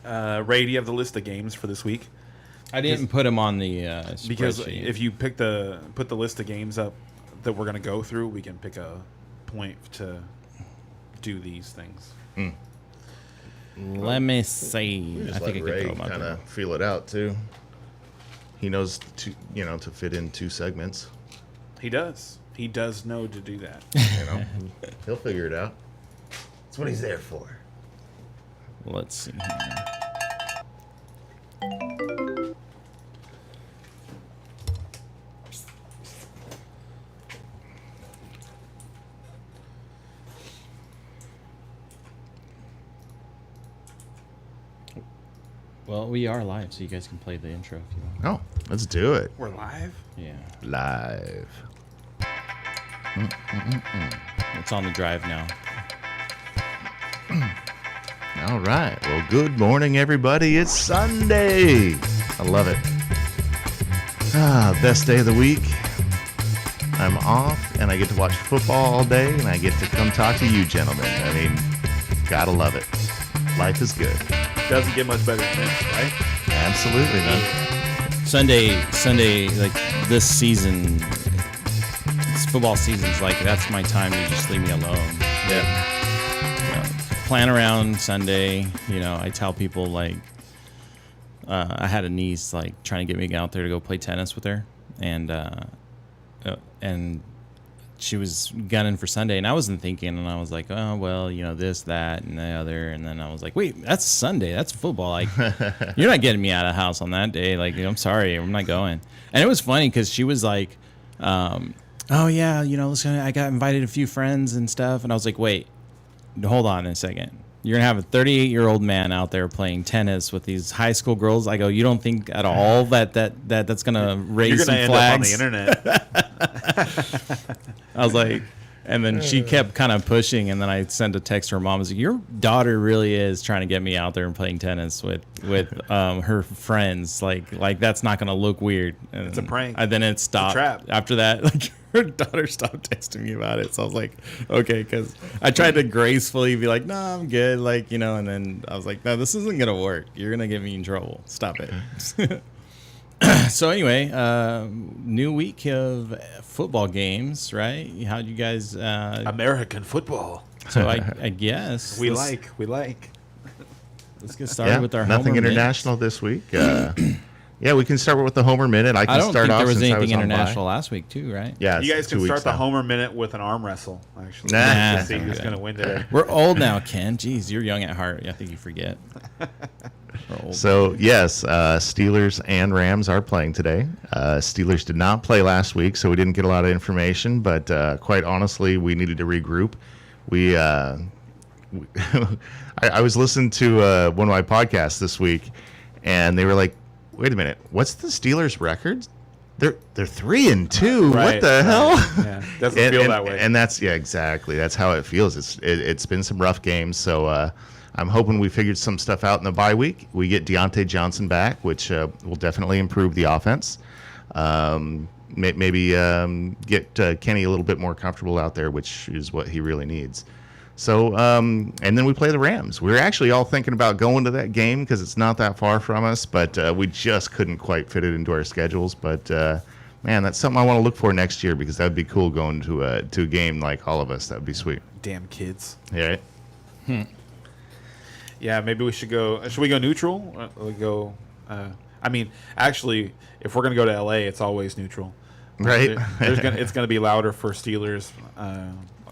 Ray, do you have the list of games for this week? I didn't put them on the spreadsheet. Because if you put the list of games up that we're going to go through, we can pick a point to do these things. Let me see. We I just think I let Ray can throw them kind up. of feel it out too. He knows to fit in 2 segments. He does. He does know to do that. He'll figure it out. That's what he's there for. Let's see here. Well, we are live, so you guys can play the intro if you want. Oh, let's do it. We're live? Yeah. Live. It's on the drive now. All right. Well, good morning, everybody. It's Sunday. I love it. Best day of the week. I'm off, and I get to watch football all day, and I get to come talk to you gentlemen. I mean, gotta love it. Life is good. Doesn't get much better than this, right? Absolutely, man. Sunday, like this season, it's football season's like, that's my time to just leave me alone. Yeah. Plan around Sunday. I tell people like, I had a niece like trying to get me out there to go play tennis with her, and she was gunning for Sunday, and I wasn't thinking, and I was like, oh well, this, that, and the other, and then I was like, wait, that's Sunday, that's football. Like, you're not getting me out of the house on that day. Like, I'm sorry, I'm not going. And it was funny because she was like, oh yeah, listen, I got invited a few friends and stuff, and I was like, wait, hold on a second. You're going to have a 38-year-old man out there playing tennis with these high school girls. I go, you don't think at all that's going to raise some flags? You're going to end up on the internet. I was like, and then she kept kind of pushing, and then I sent a text to her mom. I was like, your daughter really is trying to get me out there and playing tennis with her friends. Like that's not going to look weird. And it's a prank. And then it stopped. It's a trap. After that, like, her daughter stopped texting me about it. So I was like, okay, because I tried to gracefully be like, no, I'm good. Like, and then I was like, no, this isn't going to work. You're going to get me in trouble. Stop it. So anyway, new week of football games, right? How'd you guys... American football. So I guess... We like. Let's get started with our nothing Homer international minutes. this week. Yeah, we can start with the Homer Minute. I can don't start think off there was since I anything was on international bye. last week too, right? Yeah, You guys it's 2 can weeks start the now. Homer Minute with an arm wrestle, actually. Nah. To see who's going to win today. We're old now, Ken. Jeez, you're young at heart. I think you forget. We're old. So, yes, Steelers and Rams are playing today. Steelers did not play last week, so we didn't get a lot of information. But quite honestly, we needed to regroup. I was listening to one of my podcasts this week, and they were like, wait a minute, what's the Steelers' record? They're 3-2. Right, What the hell? Yeah, doesn't feel that way. And that's exactly. That's how it feels. It's been some rough games. So I'm hoping we figured some stuff out in the bye week. We get Deontay Johnson back, which will definitely improve the offense. Maybe get Kenny a little bit more comfortable out there, which is what he really needs. So, and then we play the Rams. We were actually all thinking about going to that game because it's not that far from us, but we just couldn't quite fit it into our schedules. But, man, that's something I want to look for next year because that would be cool going to a game like all of us. That would be sweet. Damn kids. Yeah. Right? Yeah, maybe we should go. Should we go neutral? We go. Actually, if we're gonna go to LA, it's always neutral. Right. It's gonna be louder for Steelers,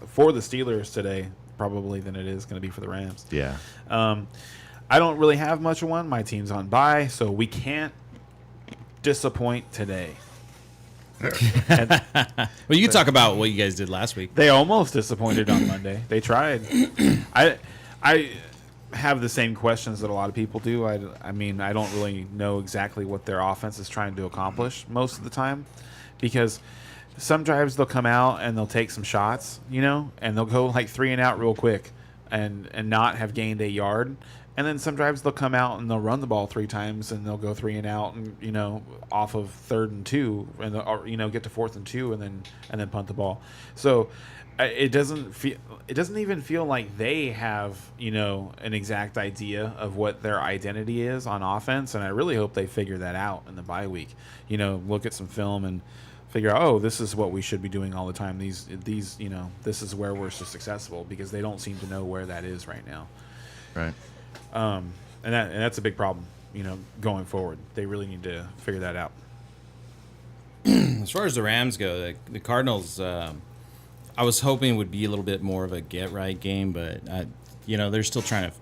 for the Steelers today, probably than it is gonna be for the Rams. Yeah. I don't really have much of one. My team's on bye, so we can't disappoint today. Well, you can talk about what you guys did last week. They almost disappointed on Monday. They tried. I have the same questions that a lot of people do. I mean, I don't really know exactly what their offense is trying to accomplish most of the time because some drives they'll come out and they'll take some shots, and they'll go like 3 and out real quick and not have gained a yard. And then some drives they'll come out and they'll run the ball 3 times and they'll go 3 and out and off of 3rd and 2 and get to 4th and 2 and then punt the ball. So it doesn't even feel like they have, an exact idea of what their identity is on offense, and I really hope they figure that out in the bye week. Look at some film and figure out, oh, this is what we should be doing all the time. These this is where we're so successful, because they don't seem to know where that is right now. Right. And that's a big problem, going forward. They really need to figure that out. As far as the Rams go, the Cardinals, I was hoping would be a little bit more of a get-right game, but, they're still trying to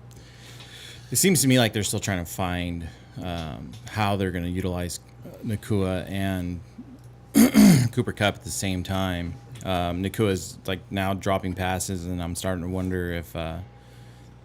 – it seems to me like they're still trying to find how they're going to utilize Nakua and Cooper Kupp at the same time. Nakua's, now dropping passes, and I'm starting to wonder if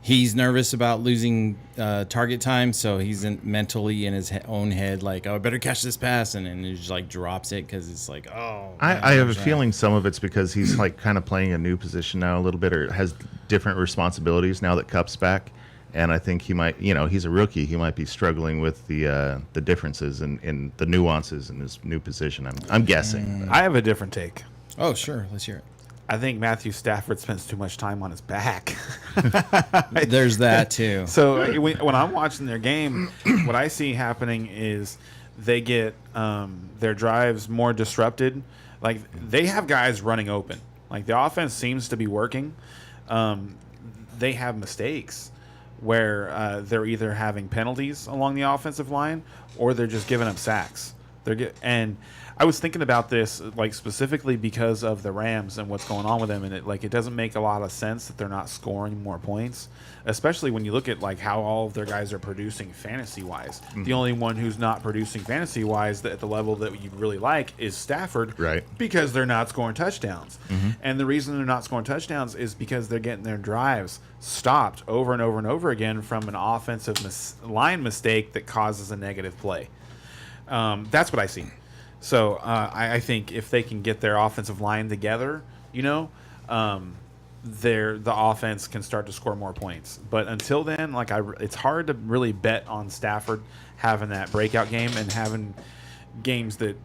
he's nervous about losing target time, so he's mentally in his own head, like, oh, I better catch this pass, and then he just drops it because it's like, oh. I have a feeling some of it's because he's kind of playing a new position now a little bit, or has different responsibilities now that Kupp's back, and I think he might, he's a rookie, he might be struggling with the differences in the nuances in his new position. I'm guessing. I have a different take. Oh, sure, let's hear it. I think Matthew Stafford spends too much time on his back. There's that too. So when I'm watching their game, what I see happening is they get their drives more disrupted. Like, they have guys running open. Like, the offense seems to be working. They have mistakes where they're either having penalties along the offensive line, or they're just giving up sacks. And I was thinking about this, specifically because of the Rams and what's going on with them, and it doesn't make a lot of sense that they're not scoring more points, especially when you look at how all of their guys are producing fantasy wise. Mm-hmm. The only one who's not producing fantasy wise at the level that you'd really like is Stafford, right? Because they're not scoring touchdowns, mm-hmm. and the reason they're not scoring touchdowns is because they're getting their drives stopped over and over and over again from an offensive line mistake that causes a negative play. That's what I see. So I think if they can get their offensive line together, the offense can start to score more points. But until then, it's hard to really bet on Stafford having that breakout game and having games that,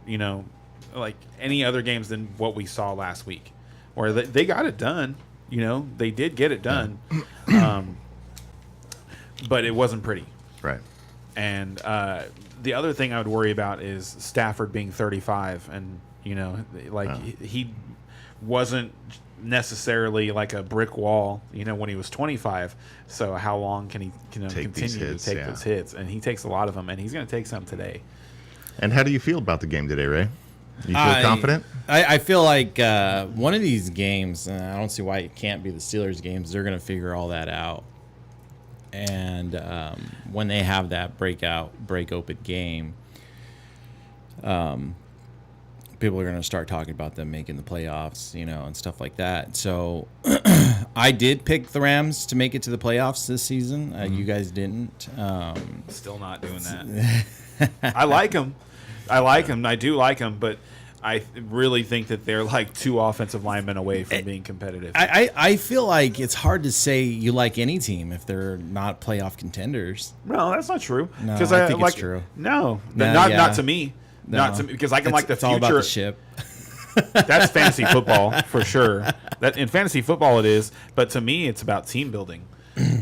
any other games than what we saw last week, where they got it done. They did get it done, but it wasn't pretty. Right. And the other thing I would worry about is Stafford being 35, and he wasn't necessarily like a brick wall, when he was 25. So how long can he continue to take those hits? And he takes a lot of them, and he's going to take some today. And how do you feel about the game today, Ray? You feel confident? I feel like one of these games, I don't see why it can't be the Steelers games. They're going to figure all that out. And when they have that break open game, people are going to start talking about them making the playoffs, and stuff like that. So I did pick the Rams to make it to the playoffs this season. You guys didn't. Still not doing that. I like them. I do like them, but I really think that they're like two offensive linemen away from being competitive. I feel like it's hard to say you like any team if they're not playoff contenders. No, that's not true. No, I think it's true. No, not to me. No. Not to me, because I can like the it's future. It's all about the ship. That's fantasy football for sure. That in fantasy football it is, but to me it's about team building.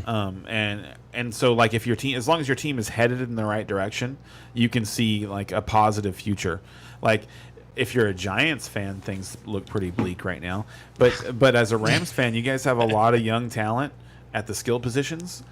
And so if your team, as long as your team is headed in the right direction, you can see a positive future. If you're a Giants fan, things look pretty bleak right now. But as a Rams fan, you guys have a lot of young talent at the skill positions.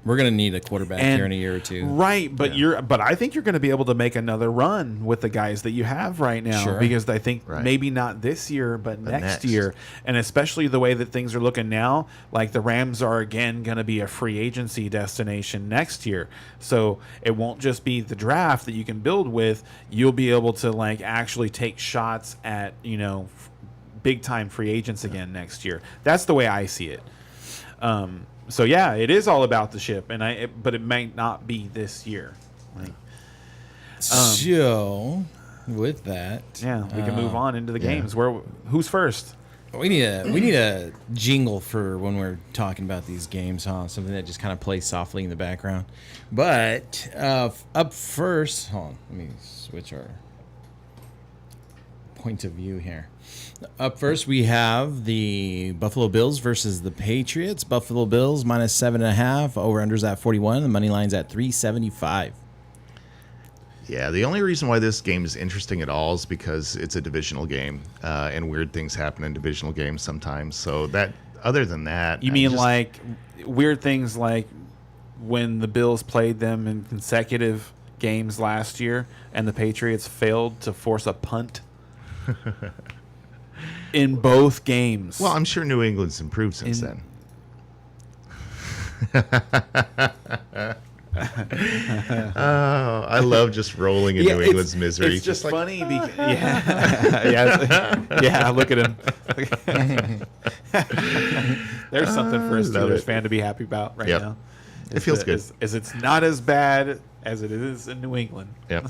We're going to need a quarterback here in a year or two. Right, but I think you're going to be able to make another run with the guys that you have right now. Sure. Because I think maybe not this year, but next year. And especially the way that things are looking now, the Rams are again going to be a free agency destination next year. So it won't just be the draft that you can build with. You'll be able to actually take shots at, big time free agents again next year. That's the way I see it. So yeah, it is all about the ship, but it might not be this year. So, with that, we can move on into the games. Who's first? We need a jingle for when we're talking about these games, huh? Something that just kind of plays softly in the background. But up first, hold on, let me switch our point of view here. Up first, we have the Buffalo Bills versus the Patriots. Buffalo Bills minus 7.5. Over-unders at 41. The money line's at 375. Yeah, the only reason why this game is interesting at all is because it's a divisional game, and weird things happen in divisional games sometimes. So that, other than that, You mean like weird things like when the Bills played them in consecutive games last year and the Patriots failed to force a punt in both games? Well, I'm sure New England's improved since then. Oh, I love just rolling in New England's misery. It's just funny because yeah, look at him. There's something for a Steelers fan to be happy about right now. It feels good. Is it's not as bad as it is in New England. Yeah,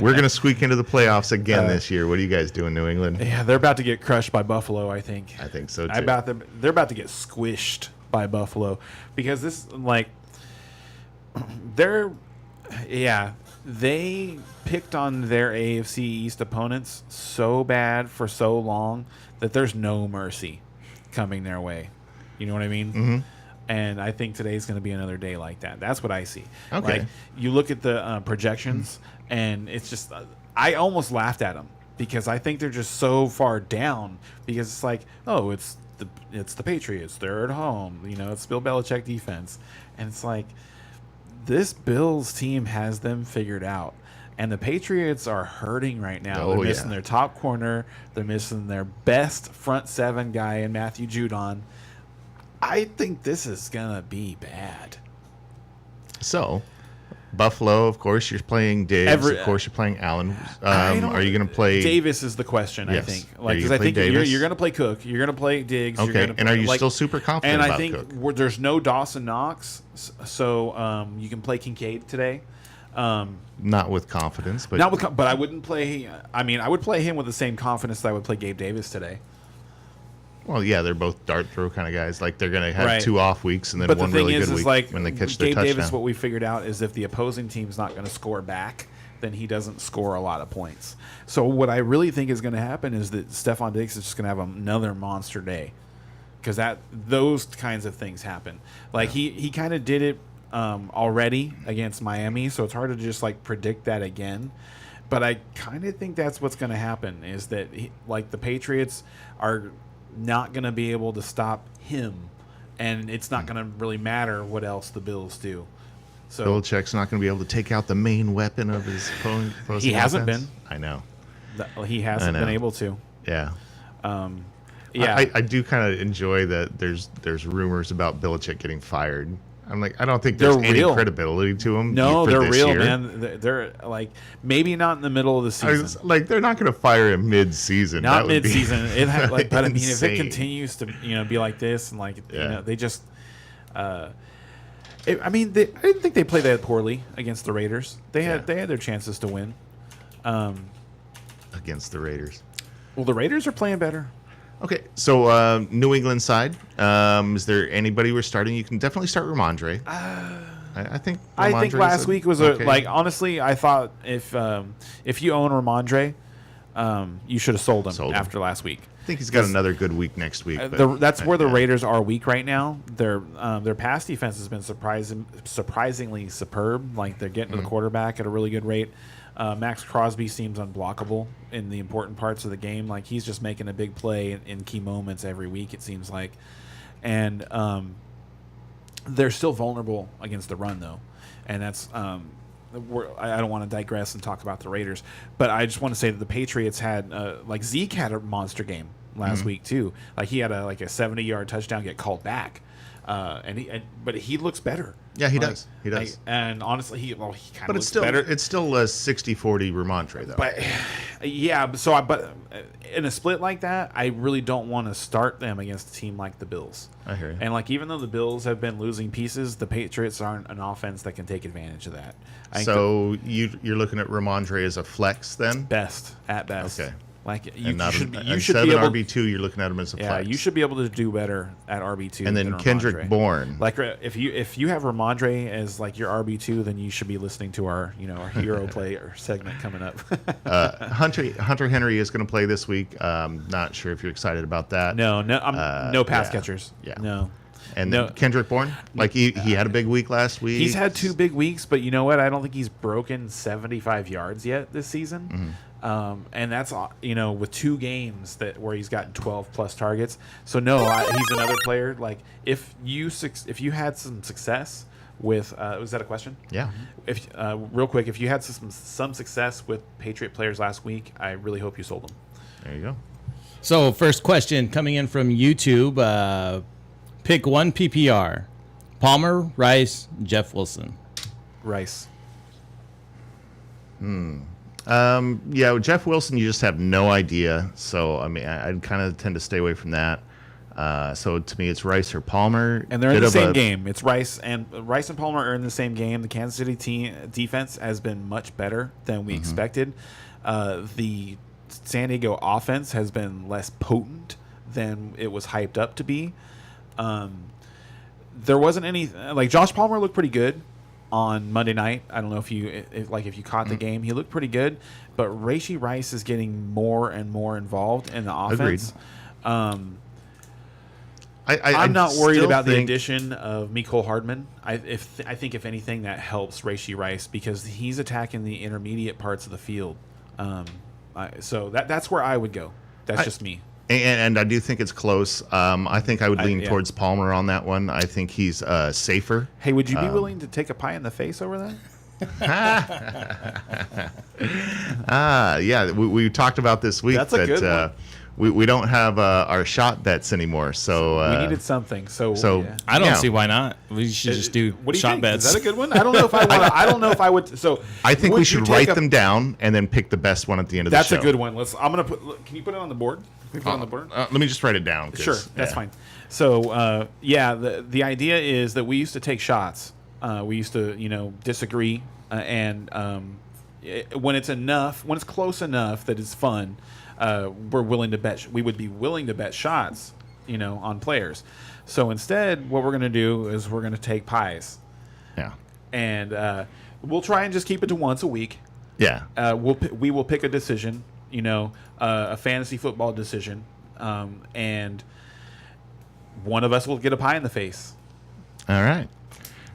we're gonna squeak into the playoffs again this year. What are you guys doing, New England? Yeah, they're about to get crushed by Buffalo. I think. I think so too. They're about to get squished by Buffalo because they picked on their AFC East opponents so bad for so long that there's no mercy coming their way. You know what I mean? Mm-hmm. And I think today's going to be another day like that. That's what I see. Okay. Like, you look at the projections, and it's just I almost laughed at them because I think they're just so far down because it's like, oh, it's the Patriots. They're at home. You know, it's Bill Belichick defense. And it's like, this Bills team has them figured out. And the Patriots are hurting right now. They're missing their top corner. They're missing their best front seven guy in Matthew Judon. I think this is going to be bad. So, Buffalo, of course, you're playing Diggs. Of course, you're playing Allen. Are you going to play Davis? Is the question? Yes. I think. Because I think you're going to play Cook. You're going to play Diggs. Okay. You're gonna and are you still super confident about Cook? And I think there's no Dawson Knox, so you can play Kincaid today. Not with confidence, but but I wouldn't play. I mean, I would play him with the same confidence that I would play Gabe Davis today. Well, yeah, they're both dart throw kind of guys. Like, they're going to have 2 off weeks and then one really good week like, when they catch their Gabe touchdown. Davis, what we figured out is if the opposing team's not going to score back, then he doesn't score a lot of points. So what I really think is going to happen is that Stephon Diggs is just going to have another monster day because those kinds of things happen. Like, he kind of did it already against Miami, so it's hard to just, like, predict that again. But I kind of think that's what's going to happen is that, the Patriots are – not going to be able to stop him, and it's not going to really matter what else the Bills do. So Belichick's not going to be able to take out the main weapon of his opposing He hasn't offense. been. I know. He hasn't been able to. Yeah. Yeah. I do kind of enjoy that there's rumors about Belichick getting fired. I'm like, I don't think there's any credibility to him. No, they're real, year. man. They're like, maybe not in the middle of the season. They're not going to fire him mid-season. Not mid-season. But I mean, if it insane. continues to be like this, and they just, I didn't think they played that poorly against the Raiders. They had their chances to win. Against the Raiders. Well, the Raiders are playing better. Okay, so New England side, is there anybody we're starting? You can definitely start Ramondre. I think last week was honestly, I thought if you own Ramondre, you should have sold him after last week. I think he's got another good week next week. That's where the Raiders are weak right now. Their pass defense has been surprisingly superb. Like, they're getting to the quarterback at a really good rate. Max Crosby seems unblockable in the important parts of the game. Like, he's just making a big play in key moments every week, it seems like. And they're still vulnerable against the run, though. And that's I don't want to digress and talk about the Raiders, but I just want to say that the Patriots had Zeke had a monster game last week too. Like, he had a 70-yard touchdown get called back. But he looks better. Yeah, he does. He does. And honestly, he kind of looks still better. It's still a 60-40 Ramondre, though. But but in a split like that, I really don't want to start them against a team like the Bills. I hear you. And even though the Bills have been losing pieces, the Patriots aren't an offense that can take advantage of that. So you're looking at Ramondre as a flex then? At best. Okay. Like you And not should instead be of an able. RB2, you're looking at him as a Yeah, flex. you should be able to do better at RB2. And then than Kendrick Ramondre. Bourne. Like if you have Ramondre as like your RB2, then you should be listening to our our hero player segment coming up. Hunter Henry is going to play this week. Not sure if you're excited about that. no, no pass yeah, catchers. yeah. No. And No. then Kendrick Bourne, like he had a big week last week. He's had 2 big weeks, but you know what? I don't think he's broken 75 yards yet this season. Mm-hmm. And that's with 2 games where he's gotten 12 plus targets. So no, he's another player. Like if you had some success with was that a question? Yeah. If real quick, if you had some success with Patriot players last week, I really hope you sold them. There you go. So first question coming in from YouTube. Pick one PPR. Palmer, Rice, Jeff Wilson. Rice. Yeah, with Jeff Wilson, you just have no idea. So I mean, I kind of tend to stay away from that. So to me, it's Rice or Palmer. And they're in the same game. It's Rice and Palmer are in the same game. The Kansas City team defense has been much better than we expected. The San Diego offense has been less potent than it was hyped up to be. There wasn't any like Josh Palmer looked pretty good on Monday night. I don't know if you caught the game. He looked pretty good, but Rashee Rice is getting more and more involved in the offense. Agreed. I'm not worried still about the think- addition of Mecole Hardman. I think if anything that helps Rashee Rice because he's attacking the intermediate parts of the field. So that's where I would go. That's just me. And I do think it's close. I think I would lean yeah. towards Palmer on that one. I think he's safer. Hey, would you be willing to take a pie in the face over that? Yeah, we talked about this week That's a good that we don't have our shot bets anymore. So We needed something. So yeah. I don't Yeah. see why not. We should just do What do you shot think? bets. Is that a good one? I don't know if I want. I don't know if I would. So I think would we you should take write them down and then pick the best one at the end of That's the show. a good one. I'm gonna put. Can you put it on the board? Can you put it on the board? Let me just write it down. 'Cause, Sure, that's yeah. fine. So, the idea is that we used to take shots. We used to, disagree, and when it's close enough that it's fun, we're willing to bet. We would be willing to bet shots, on players. So instead, what we're going to do is we're going to take pies, Yeah. and we'll try and just keep it to once a week. Yeah. We will pick a decision, a fantasy football decision, and one of us will get a pie in the face. All right.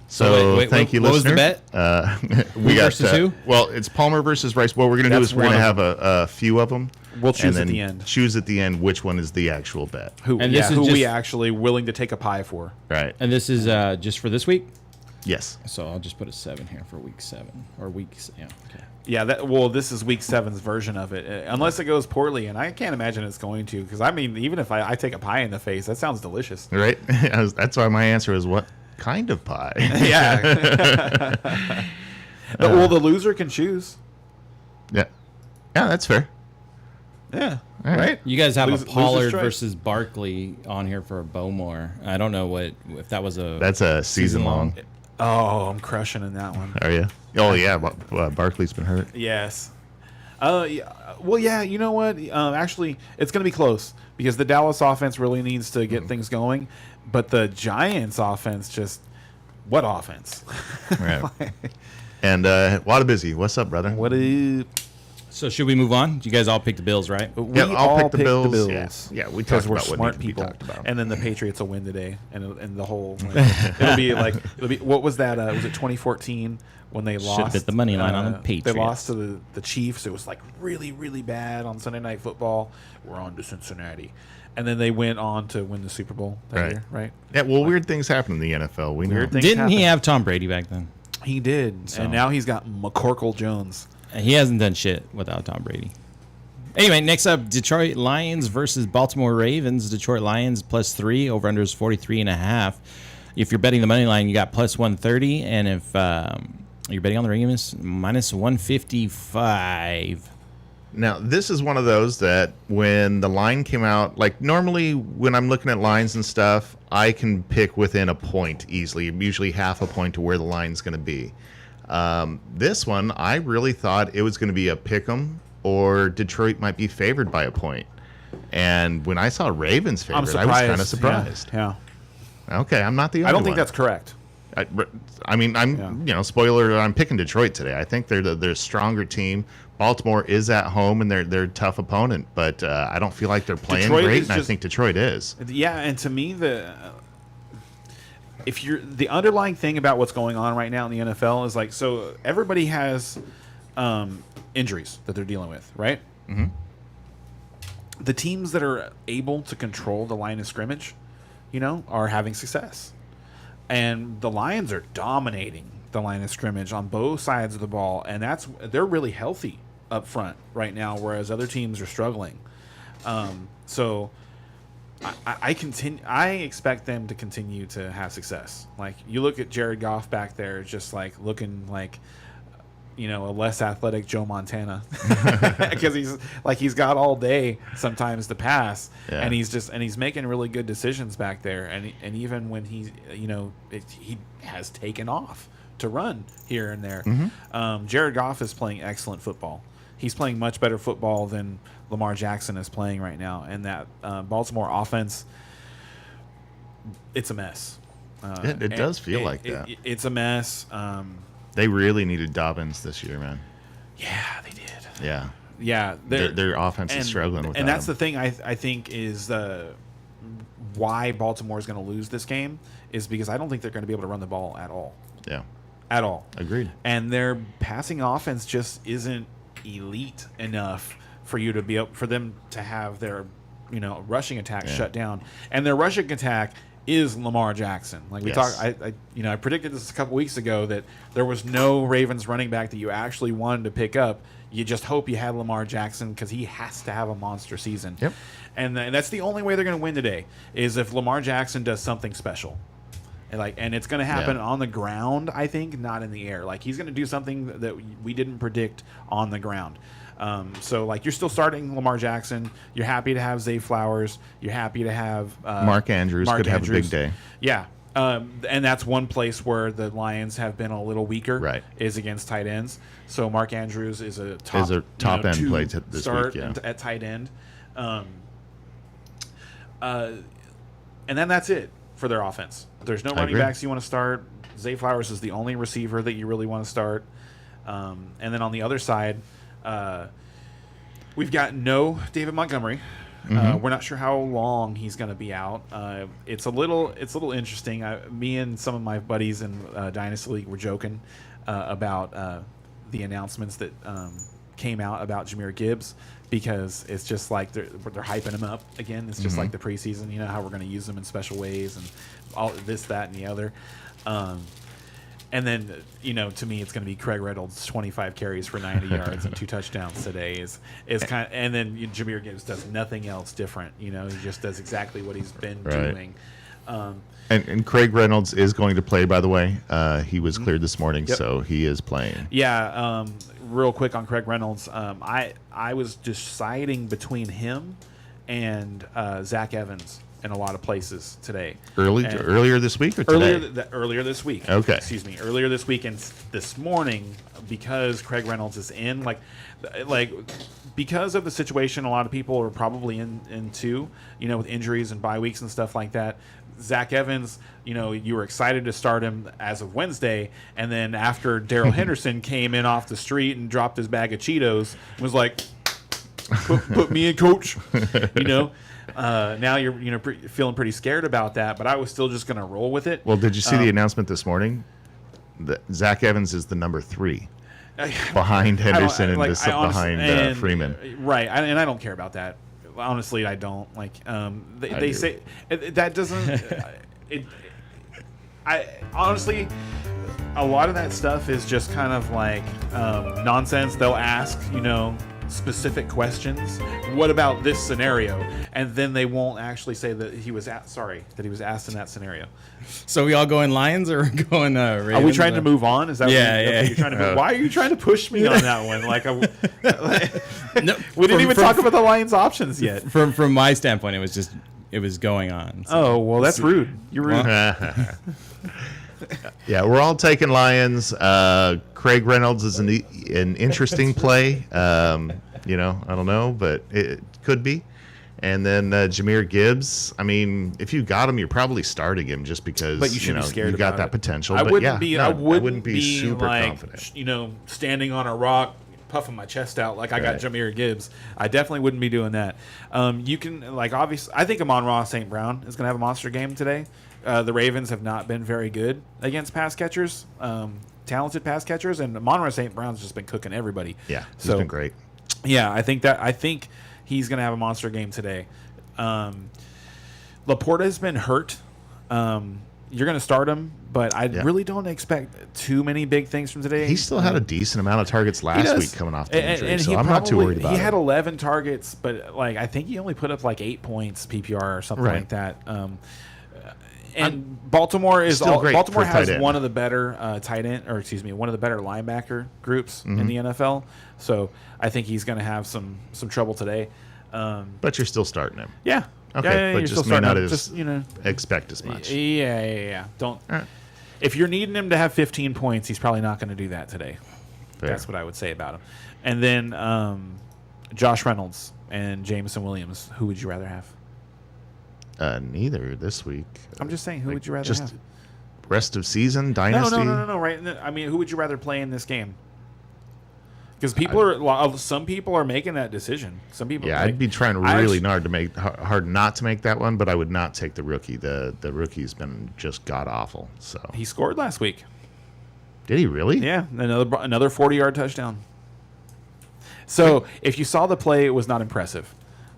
So wait, thank you, what was the listener. bet? We got versus who? Well, it's Palmer versus Rice. What we're going to do That's is we're going to one have a few of them. We'll choose and at then the end. Choose at the end which one is the actual bet. Who And this is we just- actually willing to take a pie for. Right. And this is just for this week? Yes. So I'll just put a 7 here for week 7. Or weeks, yeah. Okay. Yeah, this is week 7's version of it, unless it goes poorly, and I can't imagine it's going to. Because even if I take a pie in the face, that sounds delicious. Right. That's why my answer is what kind of pie. Yeah. Well, the loser can choose. Yeah. Yeah, that's fair. Yeah. All right. You guys have Loser's a Pollard choice. versus Barkley on here for a Bowmore. I don't know if that was a... That's a season long. Oh, I'm crushing in that one. Are you? Oh yeah. Barkley's been hurt. Yes. Yeah. Well, yeah. You know what? Actually, it's going to be close because the Dallas offense really needs to get things going, but the Giants offense what offense? Right. And Wadabizi, what's up, brother? What is? So should we move on? You guys all picked the Bills, right? We Yeah, I'll all pick the picked Bills. the Yeah. Bills. Yeah, we because talked we're about what smart needed to be people, talked about. and then the Patriots will win today, and the whole it'll be what was that? Was it 2014 when they lost? bet the money line on the They Patriots. lost to the Chiefs. It was like really, really bad on Sunday Night Football. We're on to Cincinnati, and then they went on to win the Super Bowl that Right. year, right? Yeah. Well, weird things happen in the NFL. We know. Weird things Didn't he happen. have Tom Brady back then? He did, So- and now he's got McCorkle Jones. He hasn't done shit without Tom Brady. Anyway, next up, Detroit Lions versus Baltimore Ravens. Detroit Lions +3, over-under is 43.5. If you're betting the money line, you got +130, and if you're betting on the Ravens, -155. Now, this is one of those that when the line came out, like normally when I'm looking at lines and stuff, I can pick within a point easily, usually half a point to where the line's going to be. This one, I really thought it was going to be a pick 'em or Detroit might be favored by a point. And when I saw Ravens favored, I'm I was kind of surprised. surprised. Yeah. Okay, I'm not the only I don't one. think that's correct. I mean, spoiler, I'm picking Detroit today. I think they're a stronger team. Baltimore is at home, and they're a tough opponent, but I don't feel like they're playing Detroit great, is and I think Detroit is. Yeah, and to me, the underlying thing about what's going on right now in the NFL is like, so everybody has injuries that they're dealing with, right? Mm-hmm. The teams that are able to control the line of scrimmage, are having success. And the Lions are dominating the line of scrimmage on both sides of the ball, and they're really healthy up front right now, whereas other teams are struggling. So I expect them to continue to have success. Like, you look at Jared Goff back there, just like looking like a less athletic Joe Montana, because he's got all day sometimes to pass, and he's making really good decisions back there, and even when he has taken off to run here and there. Mm-hmm. Jared Goff is playing excellent football. He's playing much better football than Lamar Jackson is playing right now, and that Baltimore offense, it's a mess. It does feel like that. It's a mess. They really needed Dobbins this year, man. Yeah, they did. Yeah. Yeah. Their offense is struggling with and that's him. the thing I think is why Baltimore is going to lose this game, is because I don't think they're going to be able to run the ball at all. Yeah. At all. Agreed. And their passing offense just isn't elite enough for you to be able, for them to have their rushing attack shut down. And their rushing attack is Lamar Jackson. Like we talked, I predicted this a couple weeks ago that there was no Ravens running back that you actually wanted to pick up. You just hope you had Lamar Jackson, because he has to have a monster season. Yep. And that's the only way they're going to win today, is if Lamar Jackson does something special. And it's going to happen on the ground, I think, not in the air. Like, he's going to do something that we didn't predict on the ground. So, like, you're still starting Lamar Jackson. You're happy to have Zay Flowers. You're happy to have Mark Andrews could have a big day. Yeah. And that's one place where the Lions have been a little weaker, right, is against tight ends. So Mark Andrews is a top end play this start week, at tight end. And then that's it for their offense. There's no running backs you want to start. Zay Flowers is the only receiver that you really want to start. And then on the other side, we've got no David Montgomery. We're not sure how long he's going to be out. It's a little interesting. Me and some of my buddies in Dynasty League were joking about the announcements that came out about Jahmyr Gibbs, because it's just like they're hyping him up again. It's just like the preseason, how we're going to use him in special ways and all this, that, and the other. And then, to me, it's going to be Craig Reynolds, 25 carries for 90 yards and 2 touchdowns today is kind of, and then Jahmyr Gibbs does nothing else different. He just does exactly what he's been doing. And Craig Reynolds is going to play, by the way. He was cleared this morning, so he is playing. Yeah. Real quick on Craig Reynolds, I was deciding between him and Zach Evans in a lot of places today. Earlier this week or today? Earlier this week. Okay. Excuse me. Earlier this week, and this morning, because Craig Reynolds is in, like because of the situation a lot of people are probably into, with injuries and bye weeks and stuff like that. Zach Evans, you were excited to start him as of Wednesday, and then after Darrell Henderson came in off the street and dropped his bag of Cheetos, was like, put me in, coach. Now you're feeling pretty scared about that, but I was still just going to roll with it. Well, did you see the announcement this morning? That Zach Evans is the number 3 behind Henderson and behind Freeman. Right, and I don't care about that. Honestly, I don't. They say that doesn't. I honestly, a lot of that stuff is just kind of like nonsense. They'll ask, specific questions. What about this scenario? And then they won't actually say that he was asked in that scenario. So we all going Lions or going Ravens? Are we trying to move on? Is that what you're trying to move? Why are you trying to push me on that one? No, we didn't even talk about the Lions options yet. From my standpoint, it was going on. So. Oh, well, that's rude. You're rude. Yeah, we're all taking Lions. Craig Reynolds is an interesting play. You know, I don't know, but it could be. And then Jahmyr Gibbs. I mean, if you got him, you're probably starting him just because But you shouldn't be scared you got about that it. potential. I But wouldn't yeah, I no, wouldn't be super like, confident. you know, standing on a rock, puffing my chest out like I got Right. Jahmyr Gibbs. I definitely wouldn't be doing that. You can, like, obviously, I think Amon-Ra St. Brown is going to have a monster game today. The Ravens have not been very good against pass catchers, talented pass catchers, and Amon-Ra St. Brown's just been cooking everybody. Yeah, he's been great. Yeah, I think he's going to have a monster game today. Laporta has been hurt. You're going to start him, but I really don't expect too many big things from today. He still had a decent amount of targets last week coming off the injury, and so I'm not too worried about it. He had 11 targets, but like I think he only put up like 8 points PPR or something like that. And Baltimore has one of the better one of the better linebacker groups in the NFL. So I think he's going to have some trouble today. But you're still starting him. Yeah. Okay, but you're just still may not starting expect as much. Yeah. Don't. All right. If you're needing him to have 15 points, he's probably not going to do that today. Fair. That's what I would say about him. And then Josh Reynolds and Jameson Williams. Who would you rather have? Neither this week. I'm just saying, who would you rather just have? Rest of season, dynasty? No. Right. I mean, who would you rather play in this game? Because some people are making that decision. Some people. Yeah, I'd be trying really hard not to make that one, but I would not take the rookie. The rookie's been just god awful. So he scored last week. Did he really? Yeah, another 40-yard touchdown. So if you saw the play, it was not impressive.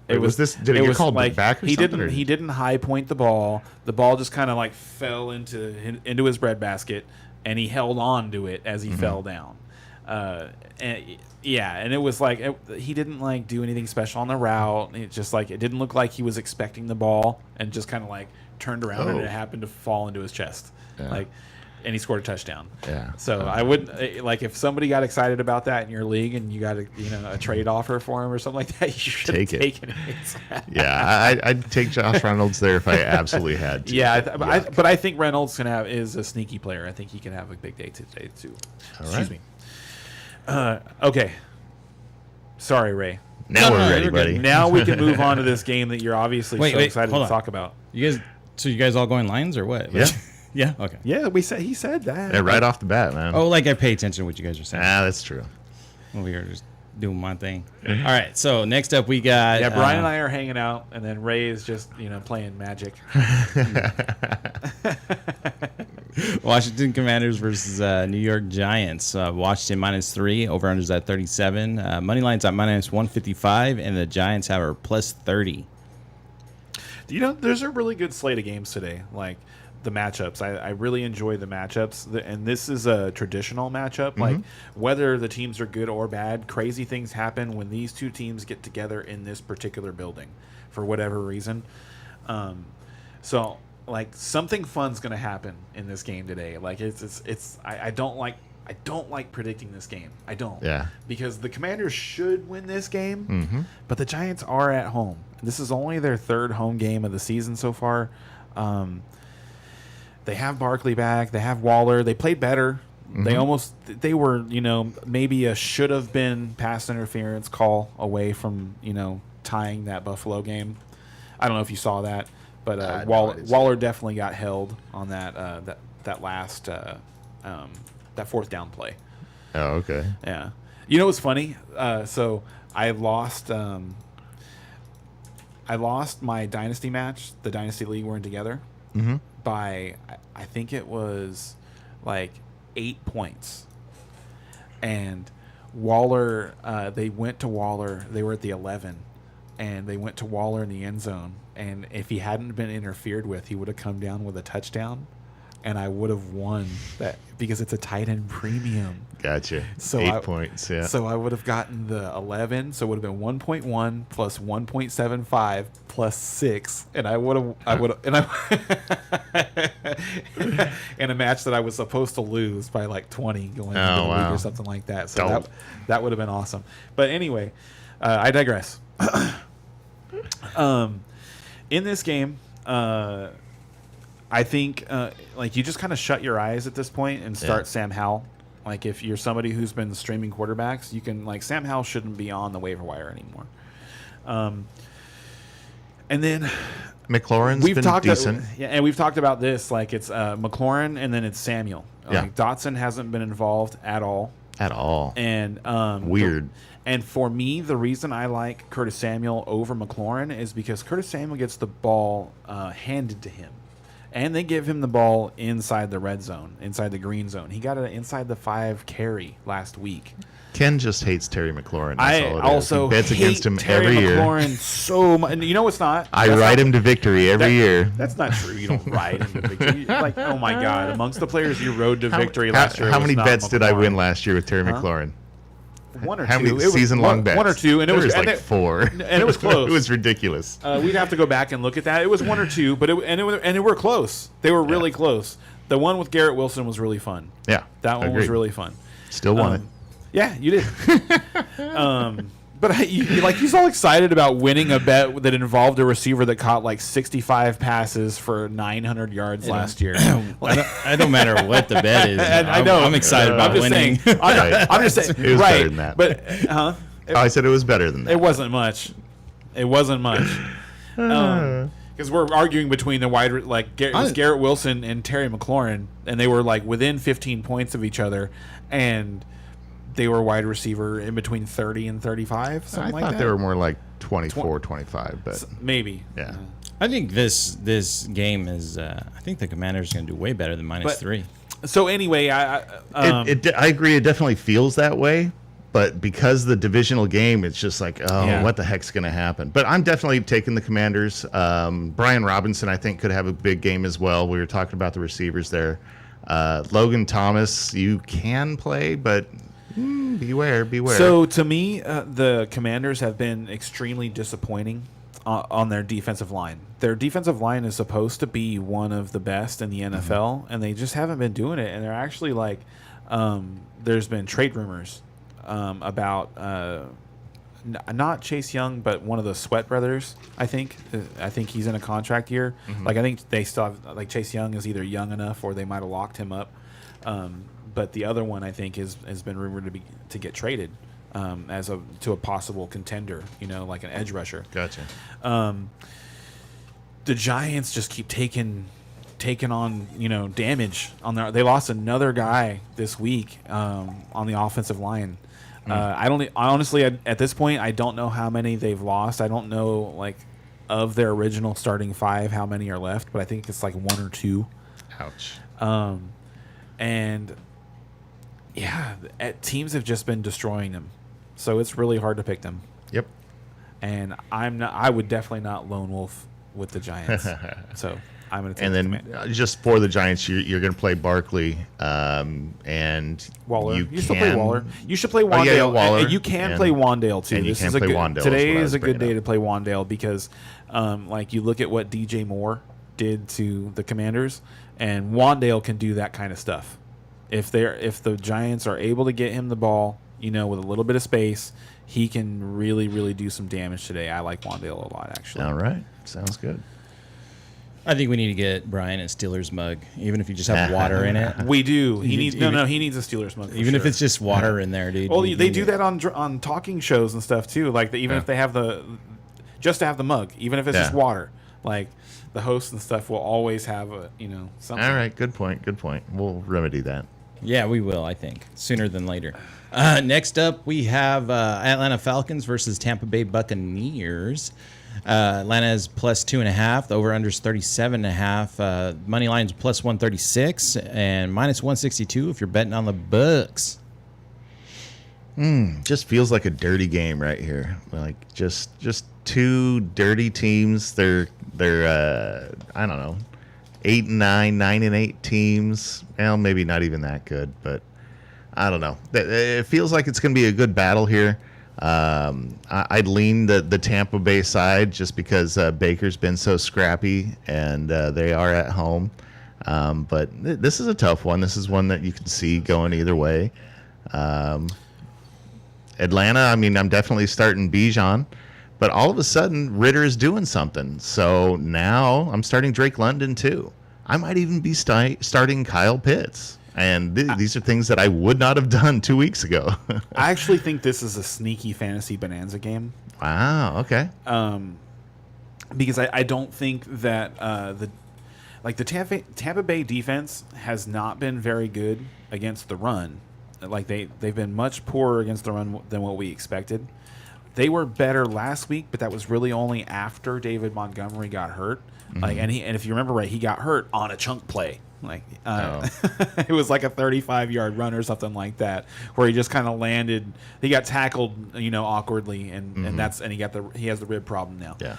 Did it get called back or something? He didn't high point the ball. The ball just kind of like fell into his breadbasket, and he held on to it as he fell down. And it was like he didn't like do anything special on the route. It just like it didn't look like he was expecting the ball, and just kind of like turned around and it happened to fall into his chest. Yeah. And he scored a touchdown. Yeah. So I wouldn't like if somebody got excited about that in your league and you got a trade offer for him or something like that. You should take it. Yeah, I'd take Josh Reynolds there if I absolutely had to. Yeah, but I think Reynolds is a sneaky player. I think he can have a big day today too. Excuse me. Okay. Sorry, Ray. Now we're ready, buddy. Now we can move on to this game that you're obviously so excited to talk about. You guys all going Lions or what? Yeah. Yeah. Okay. Yeah, he said that. Yeah, right off the bat, man. Oh, like I pay attention to what you guys are saying. That's true. Over here, just doing my thing. All right. So next up, we got. Yeah, Brian and I are hanging out, and then Ray is just playing Magic. Washington Commanders versus New York Giants. Washington -3. Over unders at 37. Money line's at -155, and the Giants have a +30. There's a really good slate of games today. Like the matchups, I really enjoy the matchups, and this is a traditional matchup. Like whether the teams are good or bad, crazy things happen when these two teams get together in this particular building for whatever reason. So like something fun's gonna happen in this game today. Like I don't like predicting this game. I don't. Yeah. Because the Commanders should win this game, but the Giants are at home. This is only their third home game of the season so far. They have Barkley back. They have Waller. They played better. They were, maybe a should have been pass interference call away from, tying that Buffalo game. I don't know if you saw that, but Waller definitely got held on that last that fourth down play. Oh, okay. Yeah. You know what's funny? So I lost my dynasty match, the dynasty league we're in together, by I think it was like 8 points. And Waller, they went to Waller. They were at the 11, and they went to Waller in the end zone. And if he hadn't been interfered with, he would have come down with a touchdown, and I would have won that because it's a tight end premium. Gotcha. So 8 points, yeah. So I would have gotten the 11, so it would have been 1.1 plus 1.75 plus 6, and I would have, in a match that I was supposed to lose by like 20 going into the league or something like that. So that would have been awesome. But anyway, I digress. In this game, I think like you just kind of shut your eyes at this point and start Sam Howell. Like if you're somebody who's been streaming quarterbacks, you can like Sam Howell shouldn't be on the waiver wire anymore. And then McLaurin's been decent. And we've talked about this. Like it's McLaurin and then it's Samuel. Like Dotson hasn't been involved at all. At all. And weird. And for me, the reason I like Curtis Samuel over McLaurin is because Curtis Samuel gets the ball handed to him. And they give him the ball inside the red zone, inside the green zone. He got an inside the 5 carry last week. Ken just hates Terry McLaurin. I also bets hate against him Terry every McLaurin year. so much. And you know it's not. I ride him to victory every year. That's not true. You don't ride him to victory. Like, oh my God. Amongst the players you rode to victory last year. How many bets McLaurin. did I win last year with Terry McLaurin? One or How two. many season-long bets? 1 or 2, and it was like 4, and it was close. It was ridiculous. We'd have to go back and look at that. It was 1 or 2, but it were close. They were really close. The one with Garrett Wilson was really fun. Yeah, that one was really fun. Still won it. Yeah, you did. But he's all excited about winning a bet that involved a receiver that caught like 65 passes for 900 yards last year. I don't matter what the bet is. I know. I'm excited about winning. I'm just saying. It was better than that. But I said it was better than that. It wasn't much. It wasn't much. Because we're arguing between the wide, like it was Garrett Wilson and Terry McLaurin, and they were like within 15 points of each other, and they were wide receiver in between 30 and 35, something like that. I thought they were more like 24, 25, but maybe. Yeah. I think this game is. I think the Commanders are going to do way better than -3. So anyway, I agree. It definitely feels that way, but because the divisional game, it's just like, what the heck's going to happen? But I'm definitely taking the Commanders. Brian Robinson, I think, could have a big game as well. We were talking about the receivers there. Logan Thomas, you can play, but beware. So to me, the Commanders have been extremely disappointing on their defensive line. Their defensive line is supposed to be one of the best in the NFL, and they just haven't been doing it. And they're actually like, there's been trade rumors about not Chase Young, but one of the Sweat brothers. I think he's in a contract year. Like I think they still have, like Chase Young is either young enough or they might have locked him up. But the other one I think has been rumored to get traded to a possible contender, like an edge rusher. Gotcha. The Giants just keep taking on damage on their. They lost another guy this week on the offensive line. Honestly at this point I don't know how many they've lost. I don't know like of their original starting 5 how many are left, but I think it's like 1 or 2. Ouch. And yeah, teams have just been destroying them, so it's really hard to pick them. Yep. And I would definitely not lone wolf with the Giants. So I'm going to take. And then just for the Giants, you're going to play Barkley and Waller. You still can play Waller. You should play Wandale. Waller. And you can play Wandale too. And you can play Wandale. Today is a good day to play Wandale because, like you look at what DJ Moore did to the Commanders, and Wandale can do that kind of stuff. If the Giants are able to get him the ball, with a little bit of space, he can really, really do some damage today. I like Wandale a lot, actually. All right. Sounds good. I think we need to get Brian a Steelers mug, even if you just have water in it. We do. He needs a Steelers mug. Even if it's just water in there, dude. Well, they do that on talking shows and stuff too. Like if they have just to have the mug, even if it's just water, like the hosts and stuff will always have something. All right. Good point. We'll remedy that. Yeah, we will, I think, sooner than later. Next up, we have Atlanta Falcons versus Tampa Bay Buccaneers. Atlanta is plus 2.5. The over-under is 37.5. Money line is plus 136 and minus 162 if you're betting on the Bucs. Just feels like a dirty game right here. Like just two dirty teams. They're I don't know, 8-9, 9-8 teams. Well, maybe not even that good, but I don't know. It feels like it's going to be a good battle here. I'd lean the Tampa Bay side just because Baker's been so scrappy and they are at home. But this is a tough one. This is one that you can see going either way. Atlanta, I mean, I'm definitely starting Bijan, but all of a sudden Ritter is doing something. So now I'm starting Drake London too. I might even be starting Kyle Pitts. And these are things that I would not have done 2 weeks ago. I actually think this is a sneaky fantasy bonanza game. Wow. Okay. Because I don't think that the Tampa Bay defense has not been very good against the run. Like they've been much poorer against the run than what we expected. They were better last week, but that was really only after David Montgomery got hurt. Mm-hmm. And if you remember right, he got hurt on a chunk play. It was like a 35-yard run or something like that, where he just kind of landed. He got tackled, awkwardly, and he has the rib problem now. Yeah.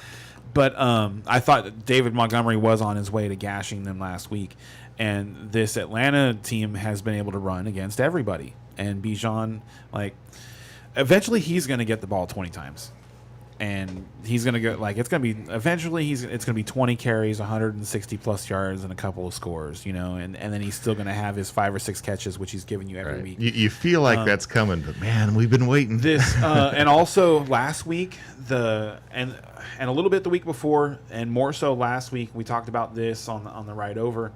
But I thought David Montgomery was on his way to gashing them last week, and this Atlanta team has been able to run against everybody. And Bijan, eventually he's going to get the ball 20 times. And he's going to go it's going to be eventually it's going to be 20 carries, 160 plus yards, and a couple of scores, and then he's still going to have his 5 or 6 catches, which he's giving you every week. You feel like that's coming, but man, we've been waiting. This and also last week and a little bit the week before, and more so last week, we talked about this on the ride over.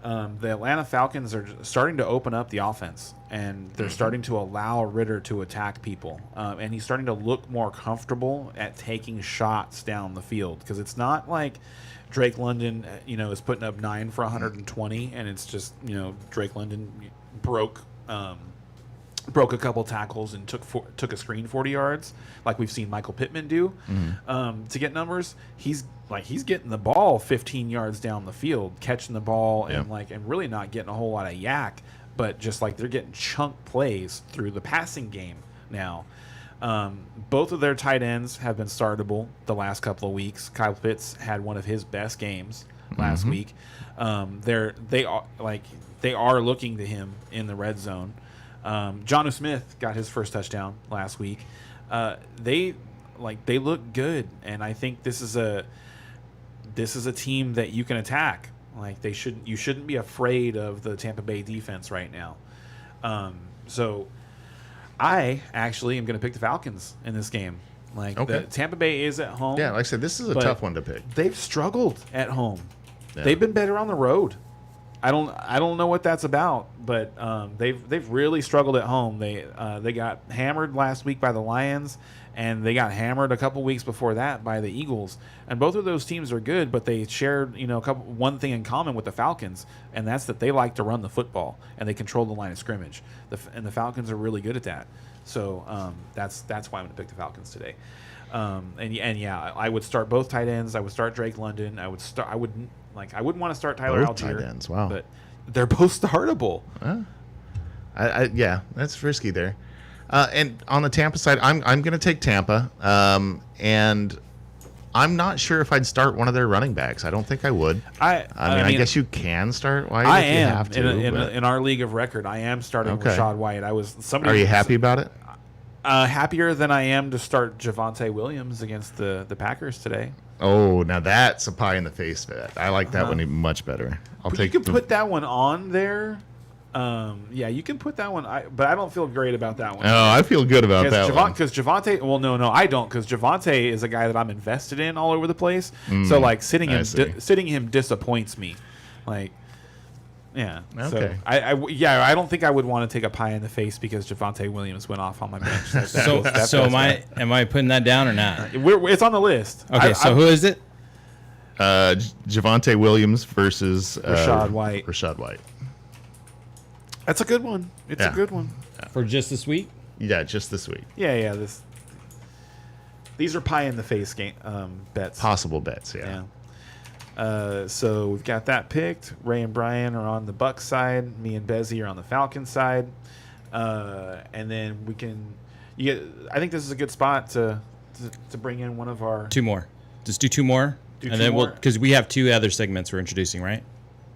The Atlanta Falcons are starting to open up the offense, and they're starting to allow Ritter to attack people. And he's starting to look more comfortable at taking shots down the field, because it's not like Drake London, is putting up 9 for 120, and it's just, Drake London broke a couple tackles and took a screen 40 yards, like we've seen Michael Pittman do to get numbers. He's getting the ball 15 yards down the field, catching the ball, and really not getting a whole lot of yak, but just they're getting chunk plays through the passing game now. Both of their tight ends have been startable the last couple of weeks. Kyle Pitts had one of his best games last week. They are looking to him in the red zone. Jonnu Smith got his first touchdown last week. They look good, and I think this is a team that you can attack. You shouldn't be afraid of the Tampa Bay defense right now. So I actually am going to pick the Falcons in this game. The Tampa Bay is at home. Yeah, like I said, this is a tough one to pick. They've struggled at home. Yeah. They've been better on the road. I don't know what that's about, but they've really struggled at home. They got hammered last week by the Lions, and they got hammered a couple weeks before that by the Eagles. And both of those teams are good, but they shared one thing in common with the Falcons, and that's that they like to run the football and they control the line of scrimmage. And the Falcons are really good at that. So that's why I'm going to pick the Falcons today. I would start both tight ends. I would start Drake London. I wouldn't want to start Tyler both Algier. Tight ends, wow. But they're both startable. That's risky there. And on the Tampa side, I'm going to take Tampa. And I'm not sure if I'd start one of their running backs. I don't think I would. I guess you can start White if you have to. In our league of record, I am starting Rashad White. Are you happy about it? Happier than I am to start Javonte Williams against the Packers today. Oh, now that's a pie in the face bet. I like that one much better. You can put that one on there. You can put that one. But I don't feel great about that one. Oh, I feel good about that one. Because Javonte, no, I don't. Because Javonte is a guy that I'm invested in all over the place. So sitting him disappoints me. Yeah. Okay. So I don't think I would want to take a pie in the face because Javonte Williams went off on my bench. Am I putting that down or not? It's on the list. Okay. Who is it? Javonte Williams versus Rashad White. Rashad White. That's a good one. It's a good one. For just this week? Yeah, just this week. Yeah. These are pie in the face game bets. Possible bets. Yeah. So we've got that picked. Ray and Brian are on the Bucs side. Me and Bezzy are on the Falcons side. And then we can. I think this is a good spot to bring in one of our 2 more. Just do 2 more, because we have 2 other segments we're introducing, right?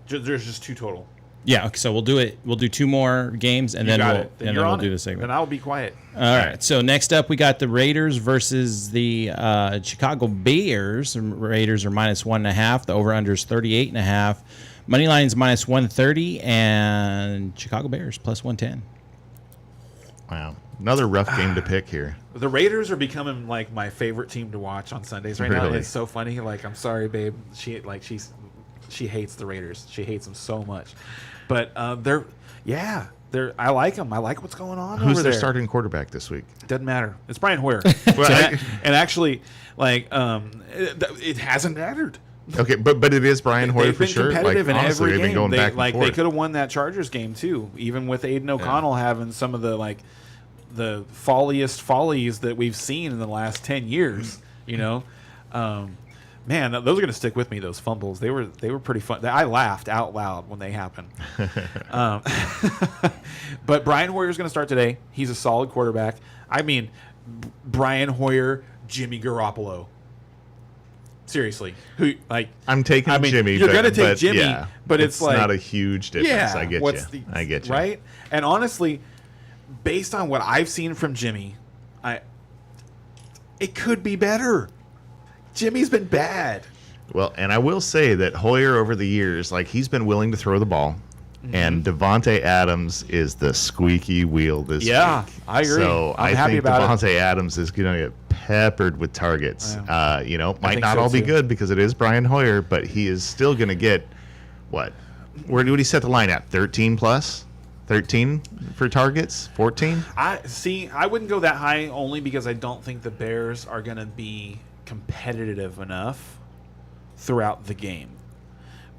There's just 2 total. Yeah. Okay, so we'll do it. We'll do 2 more games, and then we'll do the segment. Then I'll be quiet. All right. So next up, we got the Raiders versus the Chicago Bears. Raiders are -1.5. The over/under is 38.5. Money line is -130, and Chicago Bears +110. Wow, another rough game to pick here. The Raiders are becoming my favorite team to watch on Sundays right now. It's so funny. I'm sorry, babe. She she hates the Raiders. She hates them so much. But I like them. I like what's going on Who's over their there. starting quarterback this week? Doesn't matter. It's Brian Hoyer. Well, and actually, like, it hasn't mattered. Okay, but it is Brian Hoyer They've for been sure. competitive in honestly, every they've game. been going back and They forth. could have won that Chargers game too, even with Aiden O'Connell having some of the follies that we've seen in the last 10 years. You know, man, those are going to stick with me. Those fumbles, they were pretty fun. I laughed out loud when they happened. But Brian Hoyer is going to start today. He's a solid quarterback. I mean, Brian Hoyer, Jimmy Garoppolo. Seriously, I'm taking Jimmy. You're going to take Jimmy, yeah, but it's like not a huge difference. yeah, I get you. I get you. Right? And honestly, based on what I've seen from Jimmy, it could be better. Jimmy's been bad. Well, and I will say that Hoyer over the years, like he's been willing to throw the ball, and Devontae Adams is the squeaky wheel this week. I agree. So I'm I happy think about it. Devontae Adams is going to get peppered with targets. Might think not so, all be too. good because it is Brian Hoyer, but he is still going to get what? Where would he set the line at? 13 plus? 13 for targets? 14? I wouldn't go that high only because I don't think the Bears are going to be competitive enough throughout the game.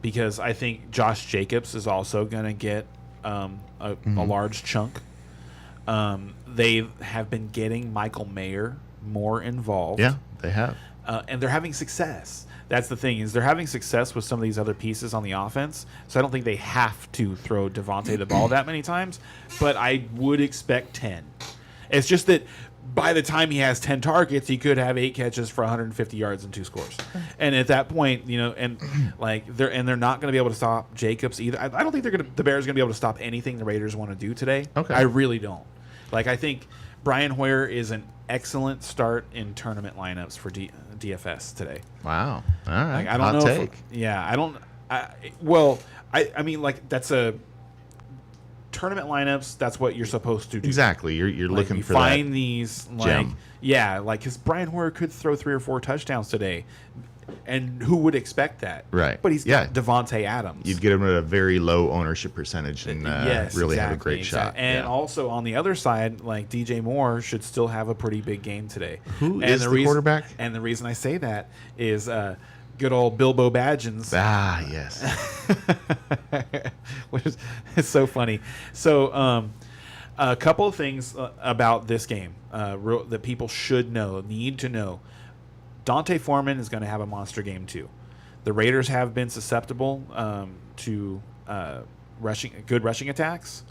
Because I think Josh Jacobs is also going to get a large chunk. They have been getting Michael Mayer more involved. Yeah, they have. And they're having success. That's the thing, is they're having success with some of these other pieces on the offense. So I don't think they have to throw Devontae the ball that many times. But I would expect 10. It's just that by the time he has 10 targets, he could have 8 catches for 150 yards and 2 scores. And at that point, and they're not going to be able to stop Jacobs either. I don't think the Bears are going to be able to stop anything the Raiders want to do today. Okay. I really don't. I think Brian Hoyer is an excellent start in tournament lineups for DFS today. Wow. All right. I don't Hot know. take. I mean, that's a tournament lineups. That's what you're supposed to do. Exactly. You're looking you for find that these gem. because Brian Hoyer could throw 3 or 4 touchdowns today, and who would expect that? Right. But he's got Devontae Adams. You'd get him at a very low ownership percentage and really have a great shot. And also on the other side, like DJ Moore should still have a pretty big game today. Who is the quarterback? And the reason I say that is good old Bilbo Baggins. Ah, yes. Which is it's so funny. So a couple of things about this game that people need to know. Dante Foreman is going to have a monster game too. The Raiders have been susceptible to good rushing attacks.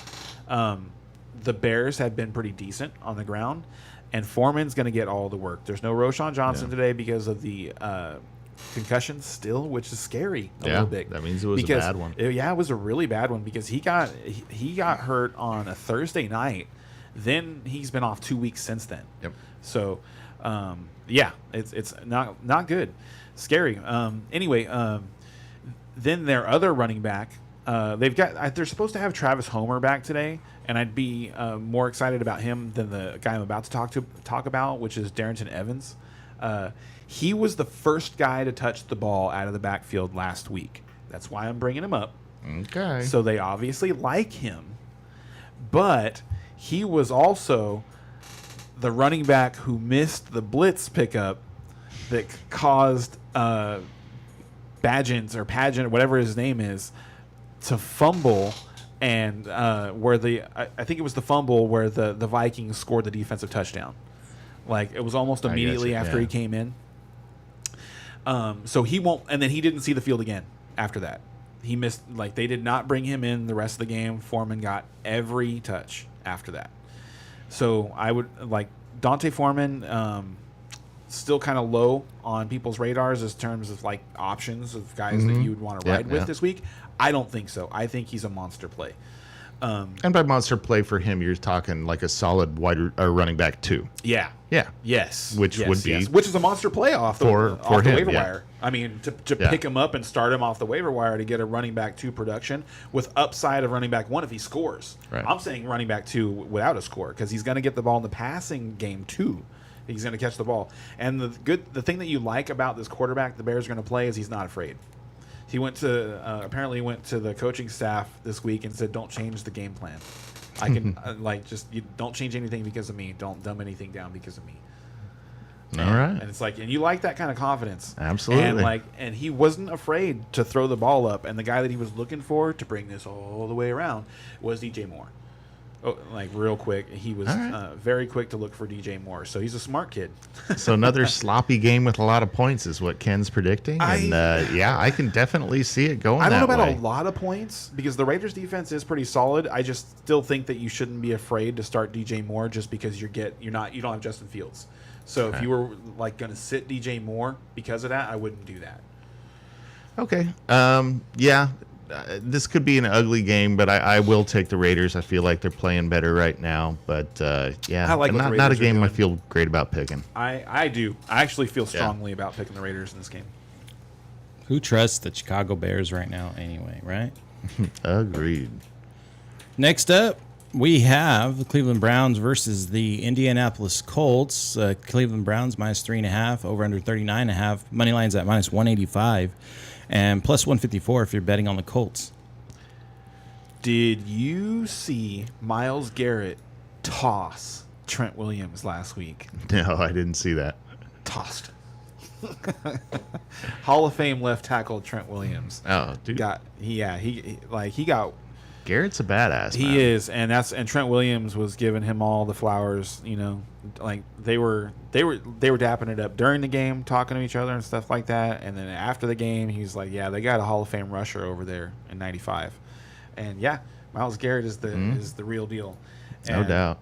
The Bears have been pretty decent on the ground, and Foreman's going to get all the work. There's no Roshan Johnson today because of the concussion still, which is scary a little bit. That means it was a bad one. It was a really bad one because he got hurt on a Thursday night. Then he's been off 2 weeks since then. Yep. So, it's not good, scary. Then their other running back, they're supposed to have Travis Homer back today, and I'd be more excited about him than the guy I'm about to talk about, which is Darrington Evans. He was the first guy to touch the ball out of the backfield last week. That's why I'm bringing him up. Okay. So they obviously like him, but he was also the running back who missed the blitz pickup that caused Pageant or whatever his name is to fumble, and I think it was the fumble where the Vikings scored the defensive touchdown. Like it was almost immediately after he came in. So he won't, and then he didn't see the field again after that. He missed, they did not bring him in the rest of the game. Foreman got every touch after that. So I would Dante Foreman, still kind of low on people's radars in terms of options of guys that you would want to ride with this week. I don't think so. I think he's a monster play. And by monster play for him, you're talking like a solid running back 2. Yeah. Yeah. Yes. Which would be which is a monster play off the for him, waiver wire. I mean, to pick him up and start him off the waiver wire to get a running back 2 production with upside of running back 1 if he scores. Right. I'm saying running back 2 without a score because he's going to get the ball in the passing game too. He's going to catch the ball. And the thing that you like about this quarterback the Bears are going to play is he's not afraid. He went to apparently went to the coaching staff this week and said, "Don't change the game plan. I can you don't change anything because of me. Don't dumb anything down because of me." All right. And it's like, and you like that kind of confidence. Absolutely. And he wasn't afraid to throw the ball up. And the guy that he was looking for to bring this all the way around was DJ Moore. Oh, like real quick, he was very quick to look for DJ Moore. So he's a smart kid. So another sloppy game with a lot of points is what Ken's predicting. And I can definitely see it going that way. I don't know about a lot of points because the Raiders defense is pretty solid. I just still think that you shouldn't be afraid to start DJ Moore just because you don't have Justin Fields. So if you were like going to sit DJ Moore because of that, I wouldn't do that. Okay. This could be an ugly game, but I will take the Raiders. I feel like they're playing better right now. But I like not a game I feel great about picking. I do. I actually feel strongly about picking the Raiders in this game. Who trusts the Chicago Bears right now anyway, right? Agreed. Next up, we have the Cleveland Browns versus the Indianapolis Colts. Cleveland Browns minus 3.5, over under 39.5. Money line's at minus 185, and plus 154 if you're betting on the Colts. Did you see Myles Garrett toss Trent Williams last week? No, I didn't see that. Tossed. Hall of Fame left tackle Trent Williams. Oh, dude. He got. Garrett's a badass. He is, and Trent Williams was giving him all the flowers. You know, like they were dapping it up during the game, talking to each other and stuff like that. And then after the game, he's like, "Yeah, they got a Hall of Fame rusher over there in '95," and yeah, Myles Garrett is the real deal. No doubt.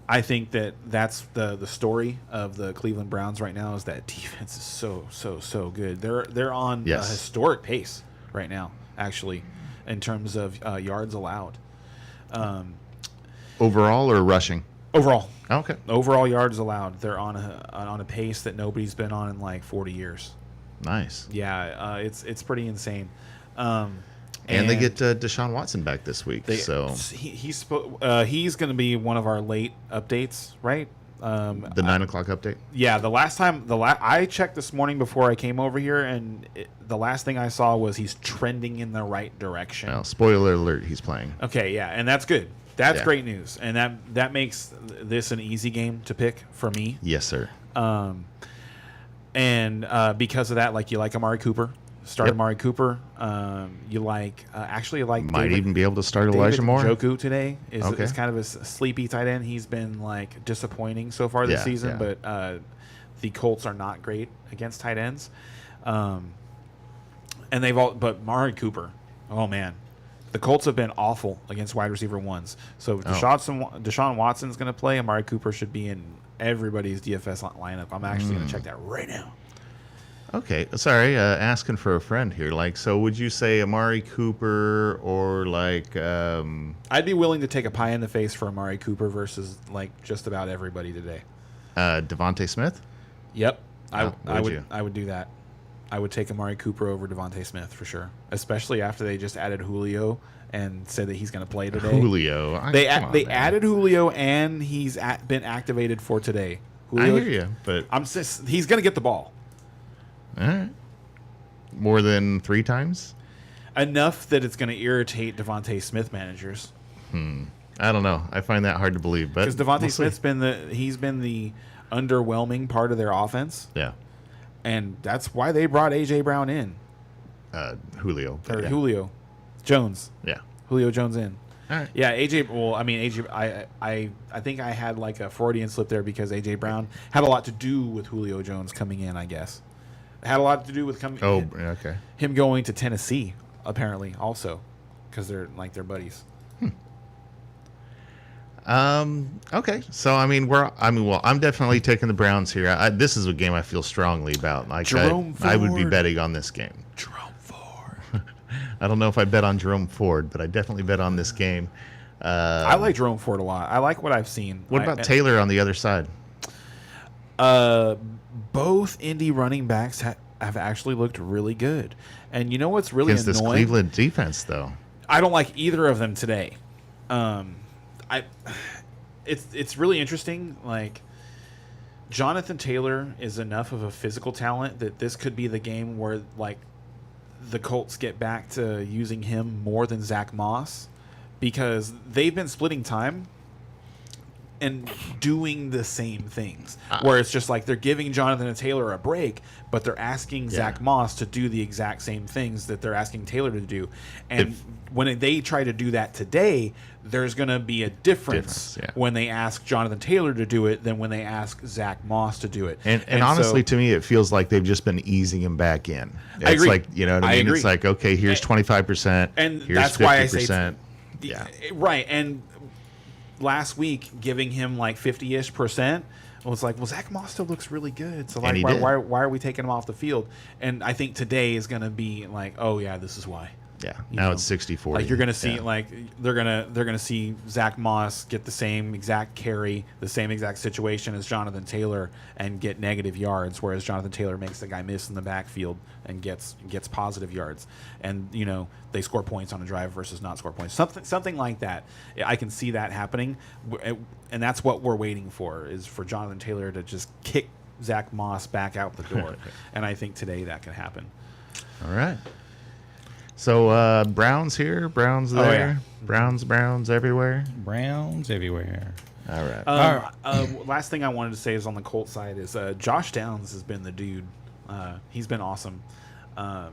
I think that's the story of the Cleveland Browns right now is that defense is so good. They're on a historic pace right now, actually, in terms of yards allowed. Overall or rushing? Overall. Okay. Overall yards allowed. They're on a pace that nobody's been on in like 40 years. Nice. Yeah, it's pretty insane. And they get Deshaun Watson back this week. He's going to be one of our late updates, right? The 9 o'clock update. Yeah, the last time I checked this morning before I came over here, and the last thing I saw was he's trending in the right direction. Well, spoiler alert: he's playing. Okay, yeah, and that's good. That's great news, and that makes this an easy game to pick for me. Yes, sir. And because of that, like you like Amari Cooper. Start Amari Cooper. You like might even be able to start Elijah Moore. Njoku today is kind of a sleepy tight end. He's been like disappointing so far this season, but the Colts are not great against tight ends. And but Amari Cooper, oh man, the Colts have been awful against wide receiver ones. So Deshaun Watson's going to play. Amari Cooper should be in everybody's DFS lineup. I'm actually going to check that right now. Okay, sorry, asking for a friend here. Like, so would you say Amari Cooper or like? I'd be willing to take a pie in the face for Amari Cooper versus like just about everybody today. Devontae Smith. Yep, I would do that. I would take Amari Cooper over Devontae Smith for sure, especially after they just added Julio and said that he's going to play today. Julio, they added Julio and he's been activated for today. Julio, I hear you, but he's going to get the ball. All right. More than 3 times? Enough that it's going to irritate Devontae Smith managers. I don't know. I find that hard to believe, but because Devontae Smith's been the underwhelming part of their offense. Yeah. And that's why they brought AJ Brown in. Julio. Julio Jones. Yeah. Julio Jones in. All right. Yeah, AJ. Well, I mean, AJ. I think I had like a Freudian slip there because AJ Brown had a lot to do with Julio Jones coming in. I guess had a lot to do with coming. Oh, okay. Him going to Tennessee apparently also because they're buddies. Okay. So I'm definitely taking the Browns here. This is a game I feel strongly about. Like I would be betting on this game. Jerome Ford. I don't know if I bet on Jerome Ford, but I definitely bet on this game. I like Jerome Ford a lot. I like what I've seen. What about Taylor on the other side? Both Indy running backs have actually looked really good. And you know what's really against annoying? This Cleveland defense, though. I don't like either of them today. It's really interesting. Like Jonathan Taylor is enough of a physical talent that this could be the game where like the Colts get back to using him more than Zach Moss, because they've been splitting time and doing the same things, where it's just like they're giving Jonathan Taylor a break, but they're asking Zach Moss to do the exact same things that they're asking Taylor to do. And when they try to do that today, there's going to be a difference when they ask Jonathan Taylor to do it than when they ask Zach Moss to do it. And honestly, to me, it feels like they've just been easing him back in. It's I agree. like, you know what I mean? Agree. It's like, okay, here's 25%, and here's that's 50%. why I say right. And last week, giving him like 50-ish percent, I was like, well, Zach Moss still looks really good. So like, why are we taking him off the field? And I think today is going to be like, oh yeah, this is why. Yeah, now it's 60-40. Like you're gonna see, like they're gonna see Zach Moss get the same exact carry, the same exact situation as Jonathan Taylor, and get negative yards, whereas Jonathan Taylor makes the guy miss in the backfield and gets positive yards, and you know they score points on a drive versus not score points, something like that. I can see that happening, and that's what we're waiting for, is for Jonathan Taylor to just kick Zach Moss back out the door, and I think today that can happen. All right. So Browns here, Browns there, Browns everywhere. Browns everywhere. All right. Last thing I wanted to say is on the Colts side is Josh Downs has been the dude. He's been awesome. So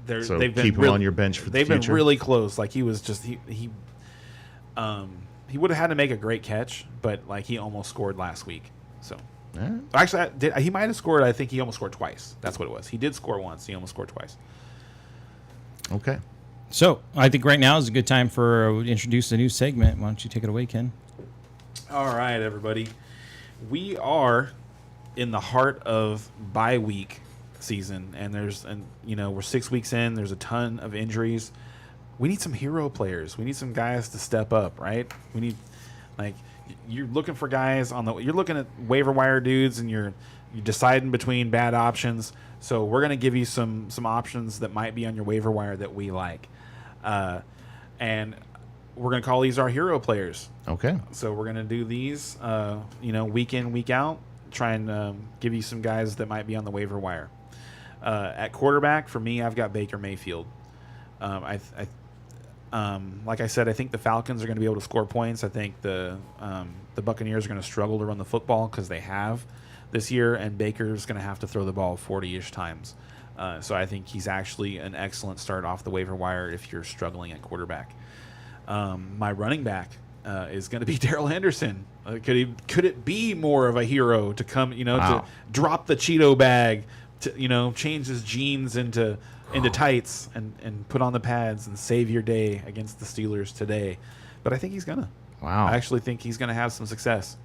they've been keep him on your bench for the future. They've been really close. Like he was just he would have had to make a great catch, but like he almost scored last week. So actually, he might have scored. I think he almost scored twice. That's what it was. He did score once. He almost scored twice. Okay. So I think right now is a good time for introduce a new segment. Why don't you take it away, Ken? All right, everybody. We are in the heart of bye week season, and we're 6 weeks in. There's a ton of injuries. We need some hero players. We need some guys to step up, right? We need, like, you're looking for guys you're looking at waiver wire dudes, and you're deciding between bad options. So we're going to give you some options that might be on your waiver wire that we like. And we're going to call these our hero players. Okay. So we're going to do these, week in, week out, try and give you some guys that might be on the waiver wire. At quarterback, for me, I've got Baker Mayfield. Like I said, I think the Falcons are going to be able to score points. I think the Buccaneers are going to struggle to run the football because they have this year, and Baker's going to have to throw the ball 40-ish times. So I think he's actually an excellent start off the waiver wire if you're struggling at quarterback. My running back is going to be Darrell Henderson. Could it be more of a hero to come, to drop the Cheeto bag, to change his jeans into tights and put on the pads and save your day against the Steelers today? But I think he's gonna. Wow. I actually think he's gonna have some success.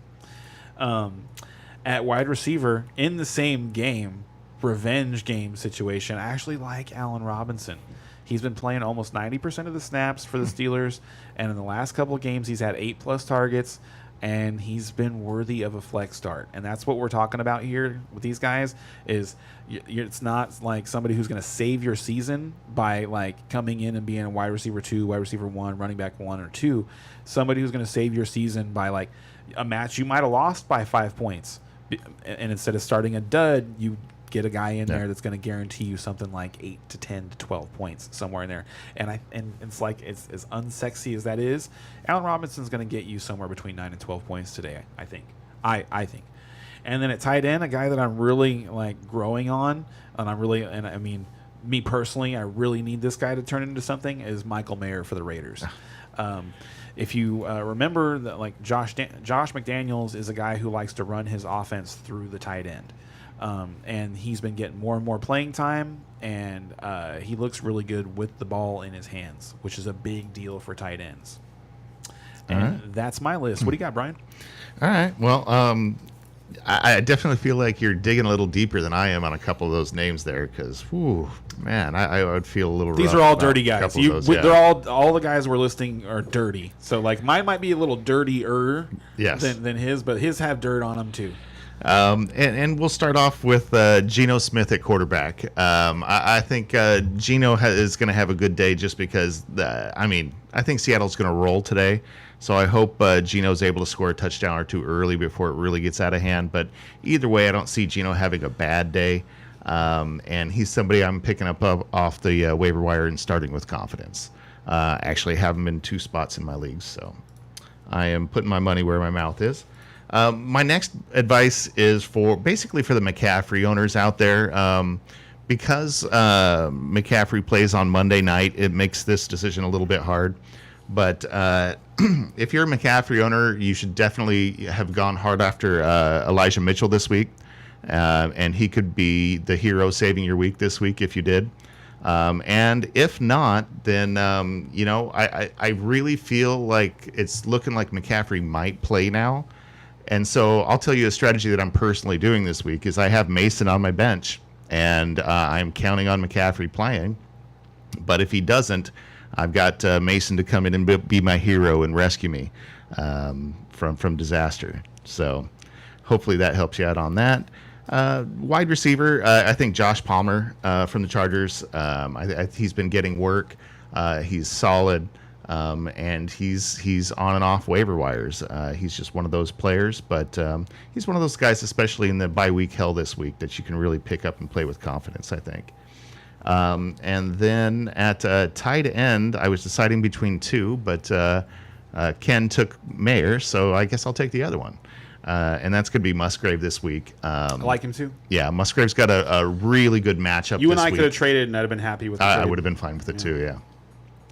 At wide receiver, in the same game, revenge game situation, I actually like Allen Robinson. He's been playing almost 90% of the snaps for the Steelers, and in the last couple of games, he's had 8+ targets, and he's been worthy of a flex start. And that's what we're talking about here with these guys. Is it's not like somebody who's going to save your season by like coming in and being a wide receiver 2, wide receiver 1, running back 1 or 2. Somebody who's going to save your season by like a match you might have lost by 5 points. And instead of starting a dud, you get a guy in there that's going to guarantee you something like 8 to 10 to 12 points somewhere in there. And it's like, it's as unsexy as that is, Allen Robinson's going to get you somewhere between 9 and 12 points today. I think. I think. And then at tight end, a guy that I'm really like growing on, and I mean, me personally, I really need this guy to turn into something, is Michael Mayer for the Raiders. If you remember that, like Josh McDaniels is a guy who likes to run his offense through the tight end, and he's been getting more and more playing time, and he looks really good with the ball in his hands, which is a big deal for tight ends. And that's my list. What do you got, Brian? All right. Well, I definitely feel like you're digging a little deeper than I am on a couple of those names there, because, man, I would feel a little. These rough are all about dirty a guys. couple of those, They're all the guys we're listing are dirty. So like mine might be a little dirtier than his, but his have dirt on them too. And we'll start off with Geno Smith at quarterback. I think Geno is going to have a good day just because, I think Seattle's going to roll today. So I hope Geno's able to score a touchdown or two early before it really gets out of hand. But either way, I don't see Geno having a bad day. And he's somebody I'm picking up off the waiver wire and starting with confidence. Actually have him in 2 spots in my leagues, so I am putting my money where my mouth is. My next advice is basically for the McCaffrey owners out there. Because McCaffrey plays on Monday night, it makes this decision a little bit hard. But if you're a McCaffrey owner, you should definitely have gone hard after Elijah Mitchell this week. And he could be the hero saving your week this week if you did. And if not, then, I really feel like it's looking like McCaffrey might play now. And so I'll tell you a strategy that I'm personally doing this week is I have Mason on my bench. And I'm counting on McCaffrey playing. But if he doesn't, I've got Mason to come in and be my hero and rescue me from disaster. So hopefully that helps you out on that. Wide receiver, I think Josh Palmer from the Chargers. He's been getting work. He's solid. And he's on and off waiver wires. He's just one of those players, but he's one of those guys, especially in the bye week hell this week, that you can really pick up and play with confidence, I think. And then at tight end, I was deciding between 2, but Ken took Mayer, so I guess I'll take the other one. And that's going to be Musgrave this week. I like him too. Yeah, Musgrave's got a really good matchup. You and this I week. could have traded, and I'd have been happy with it. I would have been fine with it too, yeah.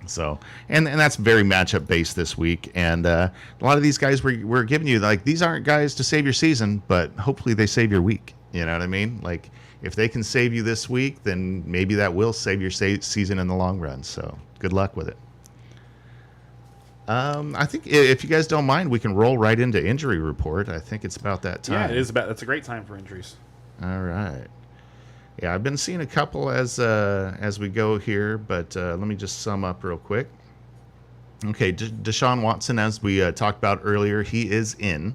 So, and that's very matchup based this week. And a lot of these guys we're giving you, like, these aren't guys to save your season, but hopefully they save your week. You know what I mean? Like, if they can save you this week, then maybe that will save your season in the long run. So good luck with it. I think if you guys don't mind, we can roll right into injury report. I think it's about that time. Yeah, it is about. That's a great time for injuries. All right. Yeah, I've been seeing a couple as we go here, but let me just sum up real quick. Okay, Deshaun Watson, as we talked about earlier, he is in.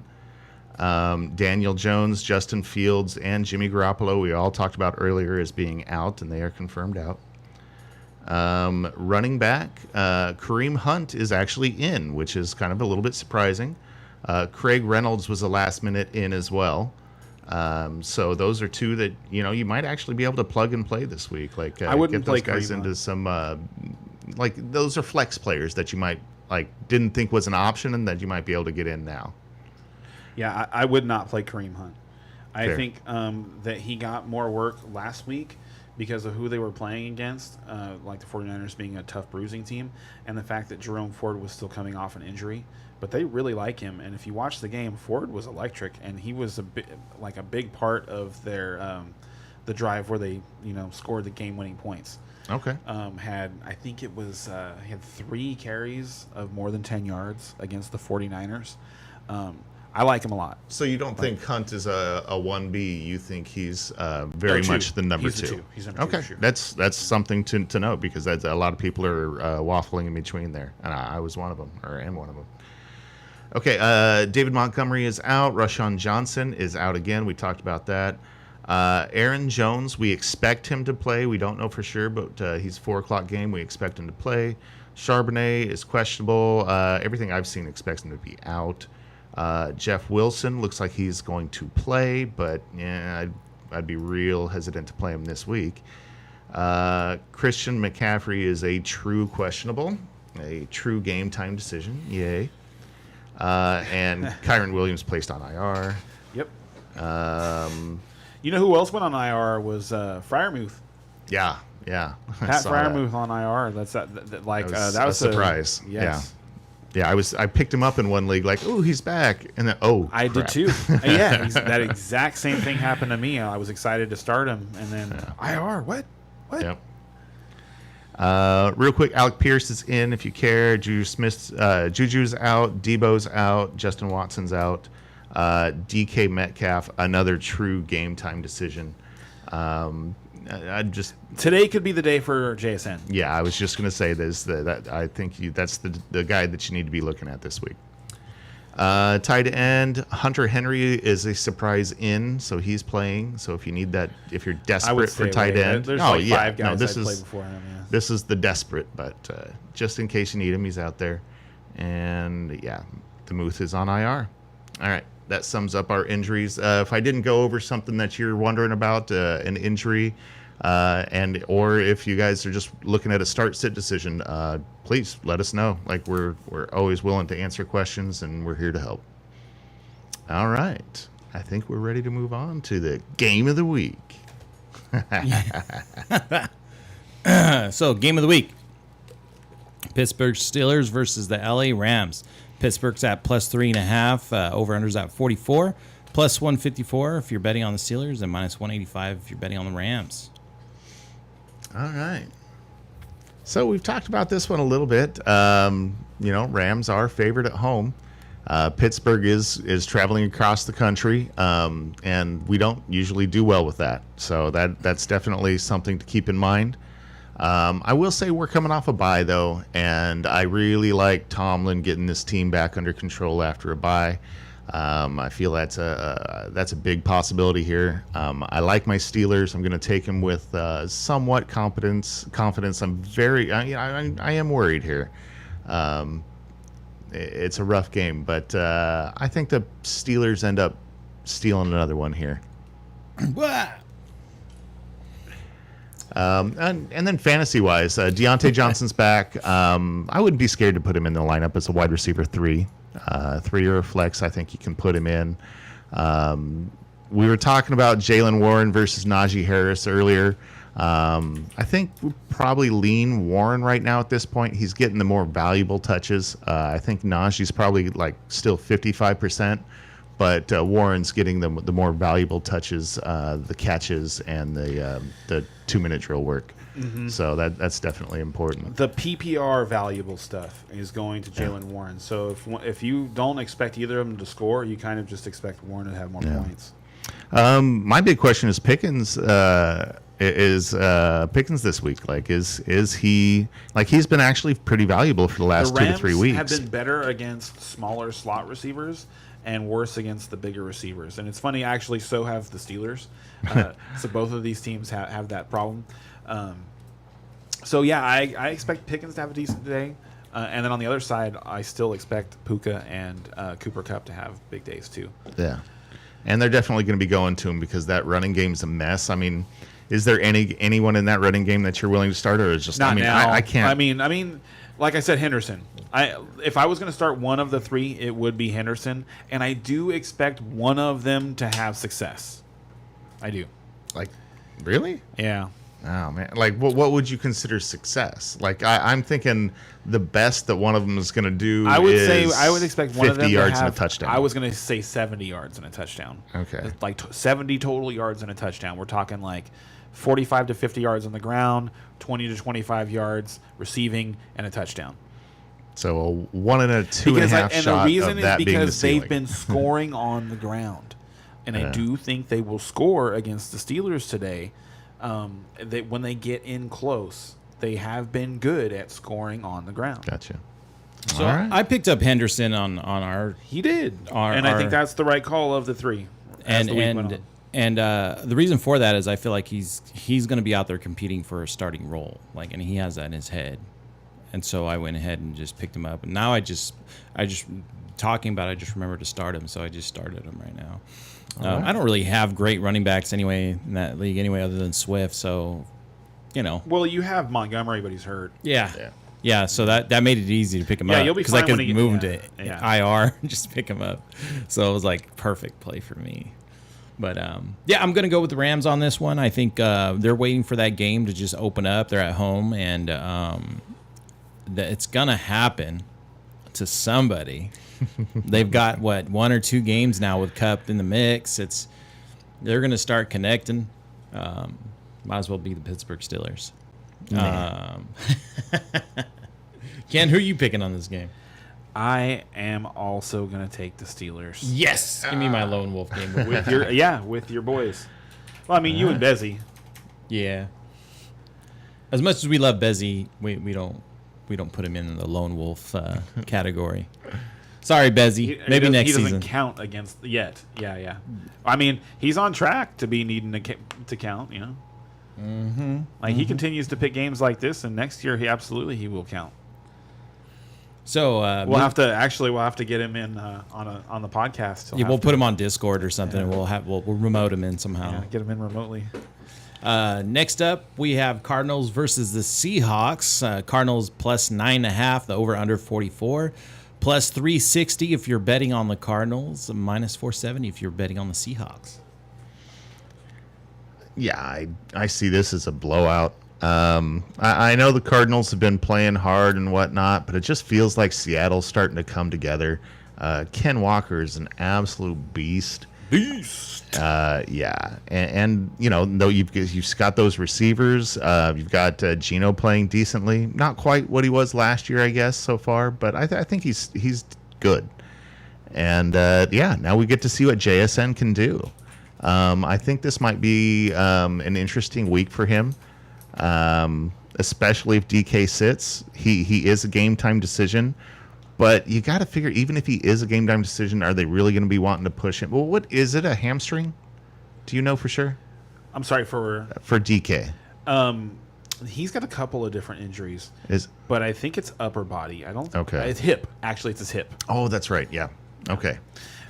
Daniel Jones, Justin Fields, and Jimmy Garoppolo, we all talked about earlier, as being out, and they are confirmed out. Running back, Kareem Hunt is actually in, which is kind of a little bit surprising. Craig Reynolds was a last minute in as well. So those are 2 that you might actually be able to plug and play this week. Like I wouldn't get those play guys Kareem into some like those are flex players that you might didn't think was an option and that you might be able to get in now. Yeah, I would not play Kareem Hunt. I Fair. think that he got more work last week because of who they were playing against, like the 49ers being a tough bruising team, and the fact that Jerome Ford was still coming off an injury. But they really like him, and if you watch the game, Ford was electric, and he was a big part of their the drive where they scored the game-winning points. Okay. I think it was he had 3 carries of more than 10 yards against the 49ers. I like him a lot. So you don't think Hunt is a 1B? You think he's very much the number 2? He's number 2. Okay, Sure. that's something to know, because that's a lot of people are waffling in between there, and I was one of them, or am one of them. Okay, David Montgomery is out. Rashawn Johnson is out again. We talked about that. Aaron Jones, we expect him to play. We don't know for sure, but he's a 4 o'clock game. We expect him to play. Charbonnet is questionable. Everything I've seen expects him to be out. Jeff Wilson looks like he's going to play, but yeah, I'd be real hesitant to play him this week. Christian McCaffrey is a true questionable, a true game time decision. Yay. And Kyron Williams placed on IR. Yep. You know who else went on IR was Freiermuth. Yeah. Pat Freiermuth on IR. That's that was a surprise. Yes. Yeah, I picked him up in one league, like, oh, he's back, and then I crap. did too. Yeah, that exact same thing happened to me. I was excited to start him, and then IR. What? Yep. Real quick, Alec Pierce is in if you care. Juju's out. Debo's out. Justin Watson's out. DK Metcalf, another true game time decision. Today could be the day for JSN. Yeah, I was just going to say this. That I think that's the guy that you need to be looking at this week. Tight end Hunter Henry is a surprise in, so he's playing. So if you need that, if you're desperate for tight end, there's 5 guys this I'd is play before him. Yeah. This is the desperate, but just in case you need him, he's out there. And yeah, the Muth is on IR. All right, that sums up our injuries. If I didn't go over something that you're wondering about, an injury, and or if you guys are just looking at a start-sit decision, please let us know. Like we're always willing to answer questions, and we're here to help. All right, I think we're ready to move on to the game of the week. So, game of the week. Pittsburgh Steelers versus the LA Rams. Pittsburgh's at plus 3.5. Over-under's at 44. Plus 154 if you're betting on the Steelers, and minus 185 if you're betting on the Rams. All right. So we've talked about this one a little bit. Rams are favored at home. Pittsburgh is traveling across the country, and we don't usually do well with that. So that's definitely something to keep in mind. I will say we're coming off a bye, though, and I really like Tomlin getting this team back under control after a bye. I feel that's a big possibility here. I like my Steelers. I'm going to take them with somewhat confidence. I am worried here. It's a rough game, but I think the Steelers end up stealing another one here. And then fantasy-wise, Deontay Johnson's back. I wouldn't be scared to put him in the lineup as a wide receiver 3. 3 or a flex, I think you can put him in. We were talking about Jaylen Warren versus Najee Harris earlier. I think we probably lean Warren right now at this point. He's getting the more valuable touches. I think Najee's probably still 55%. But Warren's getting the more valuable touches, the catches, and the 2-minute drill work. Mm-hmm. So that's definitely important. The PPR valuable stuff is going to Jaylen Warren. So if you don't expect either of them to score, you kind of just expect Warren to have more points. My big question is Pickens. Is Pickens this week? Is he he's been actually pretty valuable for the last 2 to 3 weeks? Have been better against smaller slot receivers and worse against the bigger receivers. And it's funny, actually, so have the Steelers. So both of these teams have that problem. I expect Pickens to have a decent day. And then on the other side, I still expect Puka and Cooper Kupp to have big days too. Yeah. And they're definitely going to be going to him because that running game's a mess. I mean, is there anyone in that running game that you're willing to start, or is just not now? I can't. I mean, like I said, Henderson. If I was going to start one of the 3, it would be Henderson, and I do expect one of them to have success. I do. Really? Yeah. Oh man! What would you consider success? I'm thinking the best that one of them is going to do. I would expect one of them 50 yards to have, and a touchdown. I was going to say 70 yards and a touchdown. Okay. 70 total yards and a touchdown. We're talking 45 to 50 yards on the ground, 20 to 25 yards receiving, and a touchdown. So a 1 and a 2.5 shot. And the reason of that is being the because ceiling. they've been scoring on the ground, and I do think they will score against the Steelers today. When they get in close, they have been good at scoring on the ground. Gotcha. So I picked up Henderson on our. He did, I think that's the right call of the 3. And the reason for that is I feel like he's going to be out there competing for a starting role, and he has that in his head. And so I went ahead and just picked him up. And now I just talking about it, I just remember to start him, so I just started him right now. Right. I don't really have great running backs anyway in that league anyway, other than Swift. So, Well, you have Montgomery, but he's hurt. Yeah. So that made it easy to pick him up. You'll be because I fine could move him to IR and just pick him up. So it was perfect play for me. But I'm going to go with the Rams on this one. I think they're waiting for that game to just open up. They're at home, and it's going to happen to somebody. They've got 1 or 2 games now with Kupp in the mix. They're going to start connecting. Might as well be the Pittsburgh Steelers. Ken, who are you picking on this game? I am also going to take the Steelers. Yes, give me my lone wolf game with your boys. Well, you and Bezzy. Yeah. As much as we love Bezzy, we don't put him in the lone wolf category. Sorry, Bezzy. Maybe next season. He doesn't count against yet. Yeah. He's on track to be needing to count. Mm-hmm. He continues to pick games like this, and next year he will count. So we'll have to get him in on the podcast. We'll put him on Discord or something, and we'll remote him in somehow. Yeah, get him in remotely. Next up, we have Cardinals versus the Seahawks. Cardinals plus 9.5. The over under 44. Plus 360 if you're betting on the Cardinals. Minus 470 if you're betting on the Seahawks. Yeah, I see this as a blowout. I know the Cardinals have been playing hard and whatnot, but it just feels like Seattle's starting to come together. Ken Walker is an absolute beast. Yeah, and though you've got those receivers, you've got Geno playing decently. Not quite what he was last year, I guess, so far, but I think he's good. And now we get to see what JSN can do. I think this might be an interesting week for him, especially if DK sits. He is a game time decision. But you got to figure, even if he is a game time decision, are they really going to be wanting to push him? Well, what is it? A hamstring? Do you know for sure? I'm sorry for DK. He's got a couple of different injuries, but I think it's upper body. I don't. Okay. It's hip. Actually, it's his hip. Oh, that's right. Yeah. Okay.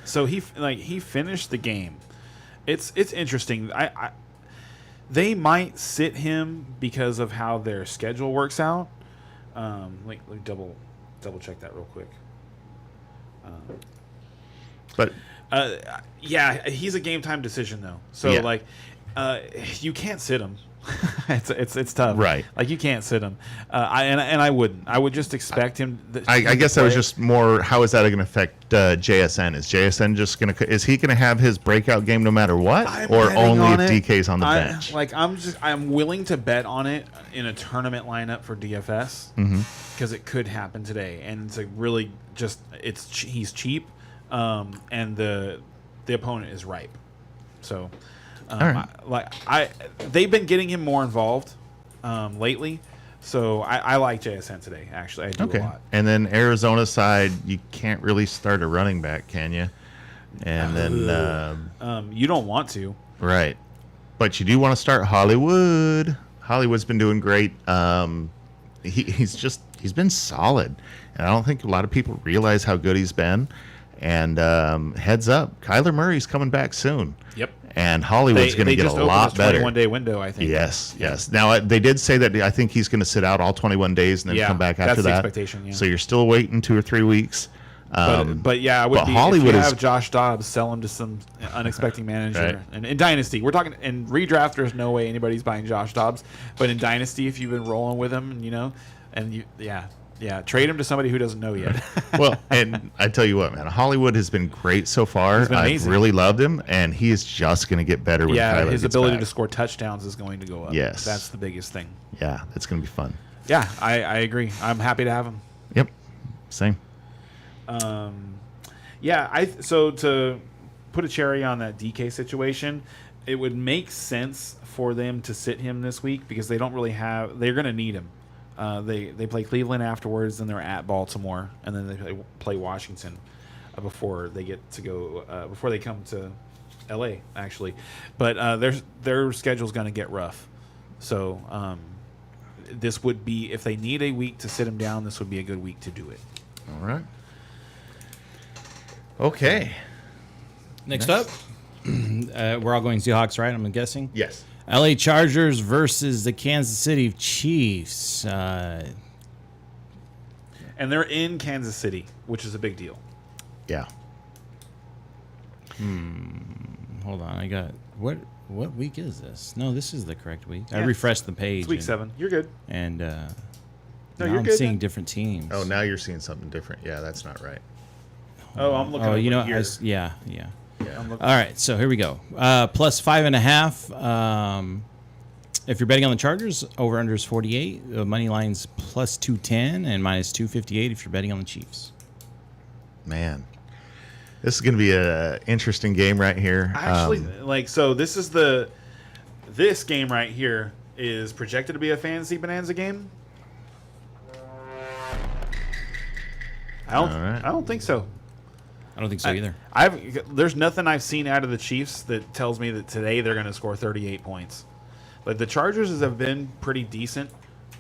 So he finished the game. It's interesting. They might sit him because of how their schedule works out. Let me double check that real quick. But yeah, he's a game time decision though. So you can't sit him. it's tough, right? Like you can't sit him. I wouldn't. I would just expect him. I guess that was just more. How is that going to affect JSN? Is JSN just going to? Is he going to have his breakout game no matter what, or only if DK's on the bench? I'm willing to bet on it in a tournament lineup for DFS because it could happen today, and it's really just he's cheap, and the opponent is ripe, so. They've been getting him more involved lately, so I like JSN today. Actually, I do a lot. And then Arizona side, you can't really start a running back, can you? And then you don't want to, right? But you do want to start Hollywood. Hollywood's been doing great. He's been solid, and I don't think a lot of people realize how good he's been. And heads up, Kyler Murray's coming back soon. Yep. And Hollywood's going to get a lot better. 21-day window, I think. Yes. Now, they did say that I think he's going to sit out all 21 days and then come back after that. That's the expectation, yeah. So you're still waiting 2 or 3 weeks. But yeah, Hollywood, if you have Josh Dobbs, sell him to some unexpected manager. Right. And in Dynasty, we're talking, in redraft, there's no way anybody's buying Josh Dobbs. But in Dynasty, if you've been rolling with him, trade him to somebody who doesn't know yet. Well, and I tell you what, man, Hollywood has been great so far. I've really loved him, and he is just going to get better when Kyler his gets ability back. to score touchdowns is going to go up. Yes. That's the biggest thing. Yeah, it's going to be fun. Yeah, I agree. I'm happy to have him. Yep, same. So to put a cherry on that DK situation, it would make sense for them to sit him this week because they don't really have – they're going to need him. They play Cleveland afterwards, then they're at Baltimore, and then they play Washington before they get to go before they come to L.A. actually. But their schedule's going to get rough, so this would be, if they need a week to sit him down, this would be a good week to do it. All right. Okay. Next up, we're all going Seahawks, right? I'm guessing. Yes. LA Chargers versus the Kansas City Chiefs. And they're in Kansas City, which is a big deal. Yeah. Hold on. I got what week is this? No, this is the correct week. Yeah. I refreshed the page. It's week 7. You're good. And no, you're I'm good, seeing different teams. Oh, now you're seeing something different. Yeah, that's not right. Oh, I'm looking. Yeah. Yeah. All right, so here we go. Plus 5.5. If you're betting on the Chargers, over under is 48. Money line's plus 210 and minus 258 if you're betting on the Chiefs. Man, this is going to be an interesting game right here. Actually, this game right here is projected to be a fantasy bonanza game. I don't think so. I don't think so either. There's nothing I've seen out of the Chiefs that tells me that today they're going to score 38 points. But the Chargers have been pretty decent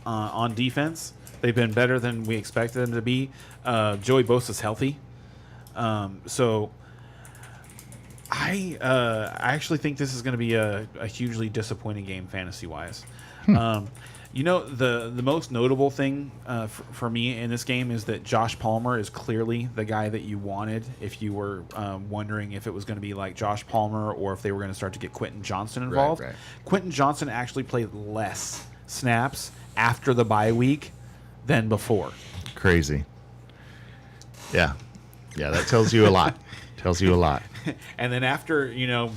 on defense, They've been better than we expected them to be. Joey Bosa's healthy. So I actually think this is going to be a hugely disappointing game fantasy-wise. The most notable thing for me in this game is that Josh Palmer is clearly the guy that you wanted if you were wondering if it was going to be like Josh Palmer or if they were going to start to get Quentin Johnson involved. Right. Quentin Johnson actually played less snaps after the bye week than before. Crazy. Yeah, that tells you a lot. And then after,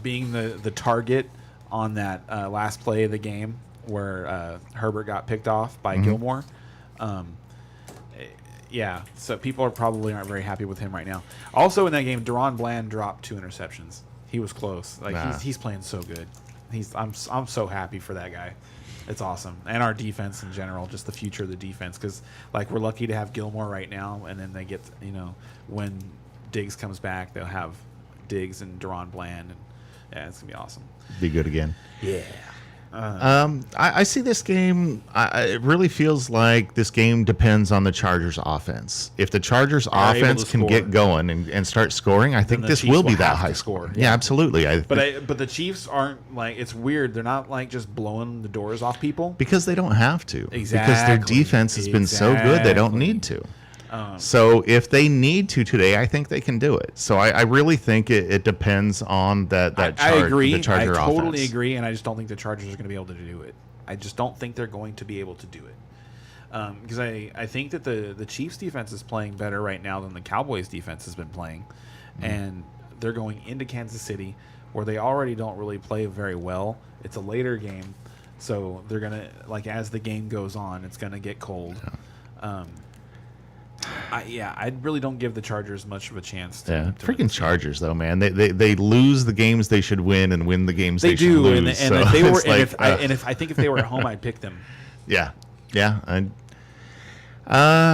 being the target on that last play of the game where Herbert got picked off by Gilmore, so people probably aren't very happy with him right now. Also in that game, Deron Bland dropped 2 interceptions. He was close. He's playing so good. I'm so happy for that guy. It's awesome. And our defense in general, just the future of the defense, because we're lucky to have Gilmore right now, and then they get, when Diggs comes back, they'll have Diggs and Deron Bland, and it's gonna be awesome. Be good again. Yeah. I see this game. It really feels like this game depends on the Chargers' offense. If the Chargers' offense can get going and start scoring, I think this Chiefs will be will that have high to score. score. Yeah, absolutely. But the Chiefs aren't it's weird. They're not just blowing the doors off people because they don't have to. Exactly. Because their defense has been so good, they don't need to. So if they need to today, I think they can do it. So I really think it depends on that. I agree. The Charger I totally offense. agree, and I just don't think the Chargers are going to be able to do it. I just don't think they're going to be able to do it. Because I think that the Chiefs defense is playing better right now than the Cowboys defense has been playing. And they're going into Kansas City where they already don't really play very well. It's a later game. So they're going to, as the game goes on, it's going to get cold. I really don't give the Chargers much of a chance. To freaking Chargers though, man. They lose the games they should win and win the games they should lose. And if they were, I think if they were at home, I'd pick them. Yeah.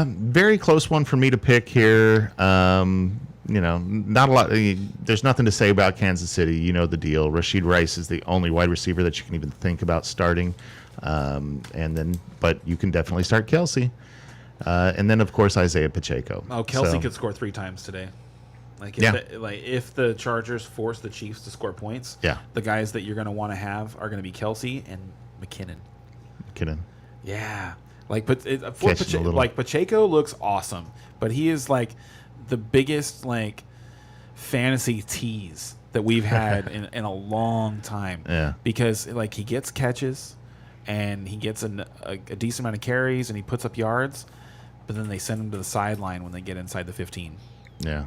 Very close one for me to pick here. Not a lot. There's nothing to say about Kansas City. You know the deal. Rashid Rice is the only wide receiver that you can even think about starting. But you can definitely start Kelsey. And then, of course, Isaiah Pacheco. Oh, Kelsey could score 3 times today. If the Chargers force the Chiefs to score points, the guys that you're going to want to have are going to be Kelsey and McKinnon. Yeah. Pacheco looks awesome, but he is the biggest fantasy tease that we've had in a long time. Yeah. Because he gets catches and he gets a decent amount of carries and he puts up yards. But then they send him to the sideline when they get inside the 15. Yeah.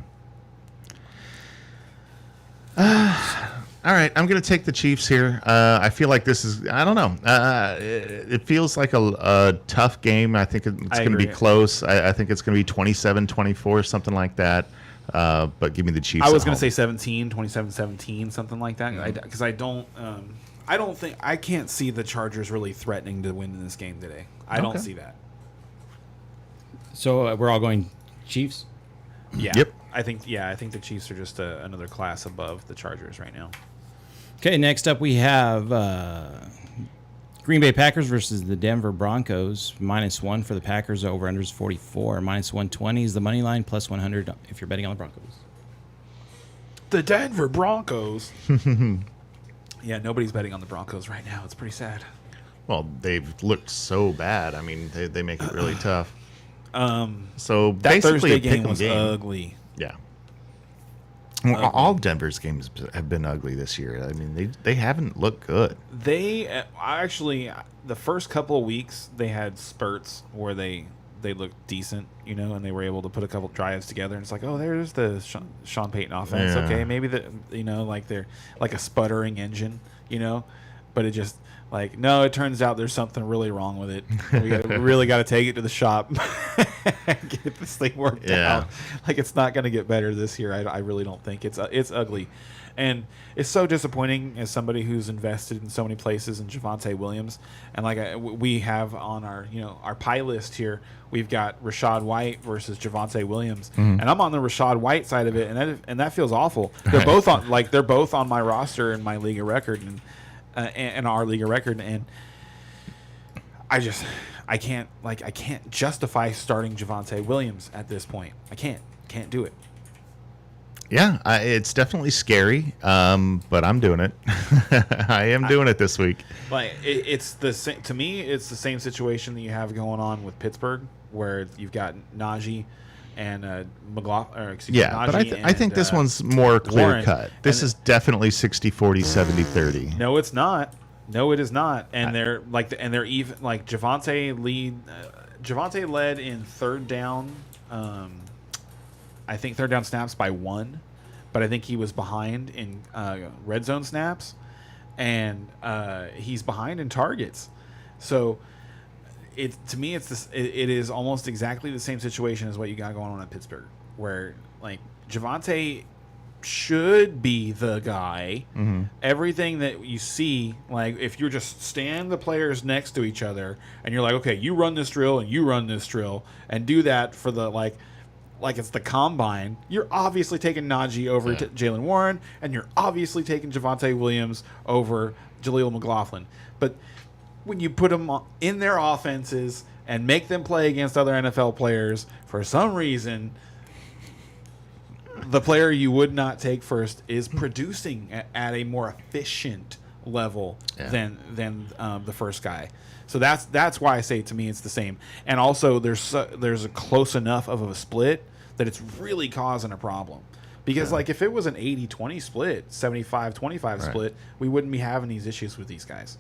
All right, I'm going to take the Chiefs here. I feel like this is, I don't know. It feels like a tough game. I think it's going to be close. I think it's going to be 27-24, something like that. But give me the Chiefs. I was going to say 27-17, something like that. Because I don't think, I can't see the Chargers really threatening to win in this game today. I don't see that. So we're all going Chiefs? Yeah. Yep. I think the Chiefs are just another class above the Chargers right now. Okay, next up we have Green Bay Packers versus the Denver Broncos. -1 for the Packers. Over under is 44. -120 is the money line. +100 if you're betting on the Broncos. The Denver Broncos. Yeah, nobody's betting on the Broncos right now. It's pretty sad. Well, they've looked so bad. I mean, they make it really tough. So That basically, Thursday a game pick'em was ugly. Yeah. Well, all Denver's games have been ugly this year. I mean, they haven't looked good. They actually, the first couple of weeks, they had spurts where they looked decent, and they were able to put a couple drives together. And it's like, oh, there's the Sean Payton offense. Yeah. Okay, maybe they're like a sputtering engine, but it just no. It turns out there's something really wrong with it. We really got to take it to the shop and get this thing worked out. It's not going to get better this year. I really don't think it's ugly. And it's so disappointing as somebody who's invested in so many places in Javonte Williams. And we have on our our pie list here, we've got Rashad White versus Javonte Williams, and I'm on the Rashad White side of it, and that feels awful. They're both on they're both on my roster in my league of record and our league of record, and I can't justify starting Javonte Williams at this point. I can't do it. Yeah, it's definitely scary, but I'm doing it. I am doing it this week. Like it's the same to me. It's the same situation that you have going on with Pittsburgh, where you've got Najee and McLaughlin. Yeah, but I think this one's more clear cut. This is definitely 60-40, 70-30. No, it's not. No, it is not. And they're even like Javonte led in third down. I think third down snaps by 1, but I think he was behind in red zone snaps, and he's behind in targets. So to me, it is almost exactly the same situation as what you got going on in Pittsburgh, where like Javonte should be the guy. Mm-hmm. Everything that you see, like if you're just stand the players next to each other and you're like, okay, you run this drill and you run this drill and do that for the like it's the combine, you're obviously taking Najee over Jalen Warren, and you're obviously taking Javonte Williams over Jaleel McLaughlin. But when you put them in their offenses and make them play against other NFL players, for some reason, the player you would not take first is producing at a more efficient level than the first guy. So that's why I say, to me, it's the same. And also, there's a close enough of a split that it's really causing a problem. Because like if it was an 80-20 split, 75-25 split, we wouldn't be having these issues with these guys.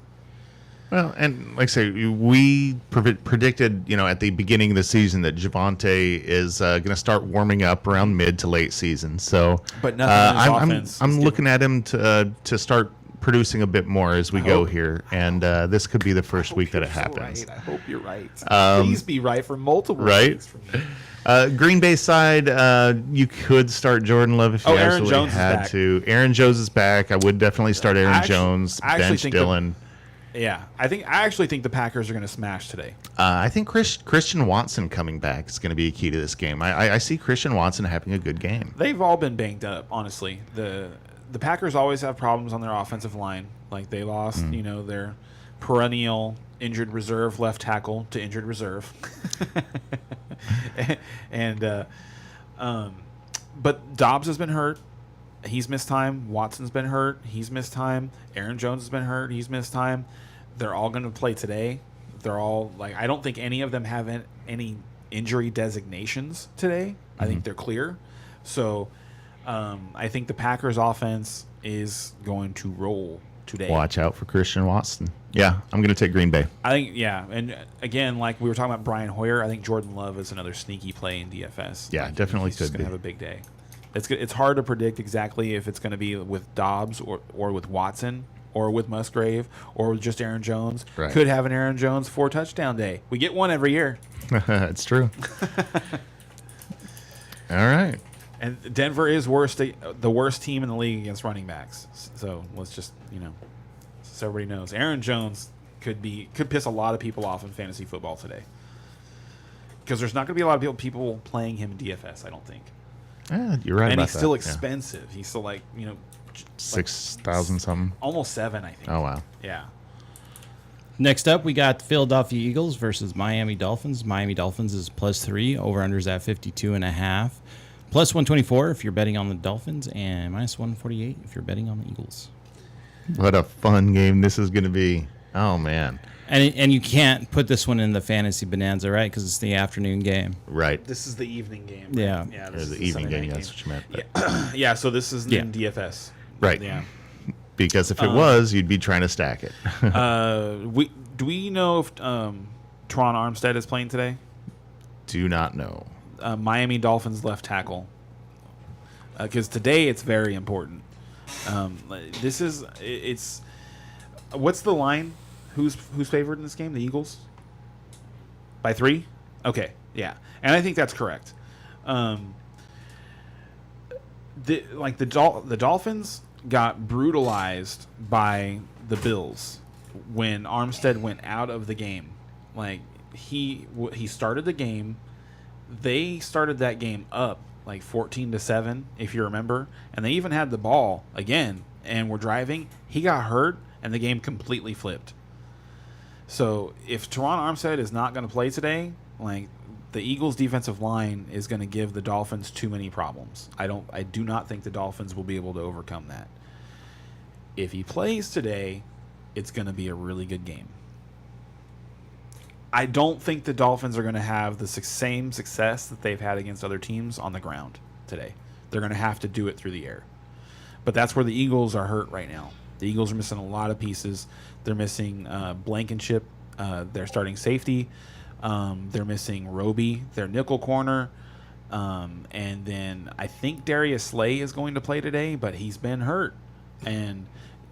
Well, and like I say, we predicted, at the beginning of the season that Javonte is going to start warming up around mid to late season. So, but nothing I'm looking at him to start producing a bit more as we go here, and this could be the first week that it happens. I hope you're right. Please be right for multiple weeks from me. Green Bay side, you could start Jordan Love if you absolutely had to. Aaron Jones is back. I would definitely start Aaron Jones, bench Dillon. I actually think the Packers are going to smash today. I think Christian Watson coming back is going to be a key to this game. I see Christian Watson having a good game. They've all been banged up, honestly. The Packers always have problems on their offensive line. Like they lost, their perennial injured reserve left tackle to injured reserve. But Dobbs has been hurt. He's missed time. Watson's been hurt. He's missed time. Aaron Jones has been hurt. He's missed time. They're all going to play today. They're all I don't think any of them have any injury designations today. I think they're clear. So I think the Packers offense is going to roll today. Watch out for Christian Watson. Yeah, I'm going to take Green Bay. I think, and again, like we were talking about Brian Hoyer, I think Jordan Love is another sneaky play in DFS. Yeah, definitely he's just going to have a big day. It's hard to predict exactly if it's going to be with Dobbs or with Watson or with Musgrave or with just Aaron Jones. Right. Could have an Aaron Jones 4-touchdown day. We get one every year. It's true. All right. And Denver is the worst team in the league against running backs. So let's just, so everybody knows. Aaron Jones could piss a lot of people off in fantasy football today. Because there's not going to be a lot of people playing him in DFS, I don't think. Yeah, you're right. And about he's still that. expensive. He's still 6,000 something. Almost 7, I think. Oh wow. Yeah. Next up, we got the Philadelphia Eagles versus Miami Dolphins. Miami Dolphins is +3. Over-unders at 52.5. +124 if you're betting on the Dolphins, and -148 if you're betting on the Eagles. What a fun game this is going to be. Oh, man. And you can't put this one in the fantasy bonanza, right? Because it's the afternoon game. Right. This is the evening game. Right? Yeah. Yeah. Or the evening game, that's what you meant. But. Yeah, so this is in DFS. Right. Yeah. Because if it was, you'd be trying to stack it. Do we know if Teron Armstead is playing today? Do not know. Miami Dolphins left tackle. Because today it's very important. It's what's the line? Who's favored in this game? The Eagles? By 3? Okay, yeah. And I think that's correct. The Dolphins got brutalized by the Bills when Armstead went out of the game. Like he started the game. They started that game up 14-7, if you remember, and they even had the ball again and were driving. He got hurt, and the game completely flipped. So if Teron Armstead is not going to play today, like the Eagles' defensive line is going to give the Dolphins too many problems. I do not think the Dolphins will be able to overcome that. If he plays today, it's going to be a really good game. I don't think the Dolphins are going to have the same success that they've had against other teams on the ground today. They're going to have to do it through the air. But that's where the Eagles are hurt right now. The Eagles are missing a lot of pieces. They're missing Blankenship, their starting safety. They're missing Roby, their nickel corner. And then I think Darius Slay is going to play today, but he's been hurt. And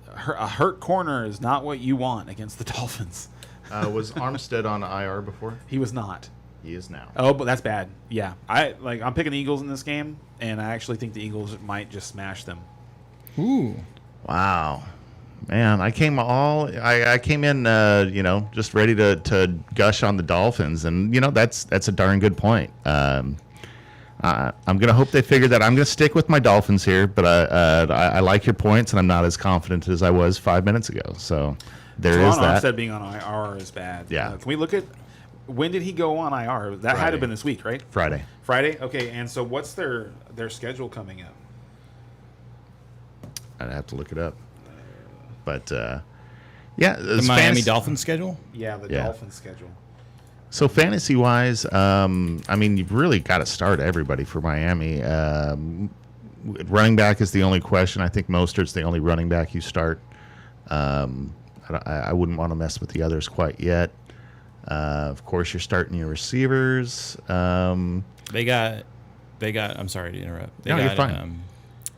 a hurt corner is not what you want against the Dolphins. Was Armstead on IR before? He was not. He is now. Oh, but that's bad. Yeah, I'm picking the Eagles in this game, and I actually think the Eagles might just smash them. Ooh. Wow. Man, I came in, just ready to gush on the Dolphins, and that's a darn good point. I'm gonna hope they figure that. I'm gonna stick with my Dolphins here, but I like your points, and I'm not as confident as I was 5 minutes ago. So there is that. Armstead being on IR is bad. Yeah. Can we look at when did he go on IR? That had to have been this week, right? Friday. Okay, and so what's their schedule coming up? I'd have to look it up. But, yeah. The Miami Dolphins schedule? Yeah, the Dolphins schedule. So, fantasy-wise, you've really got to start everybody for Miami. Running back is the only question. I think Mostert's the only running back you start. I wouldn't want to mess with the others quite yet. Of course, you're starting your receivers. They got. I'm sorry to interrupt. You're fine.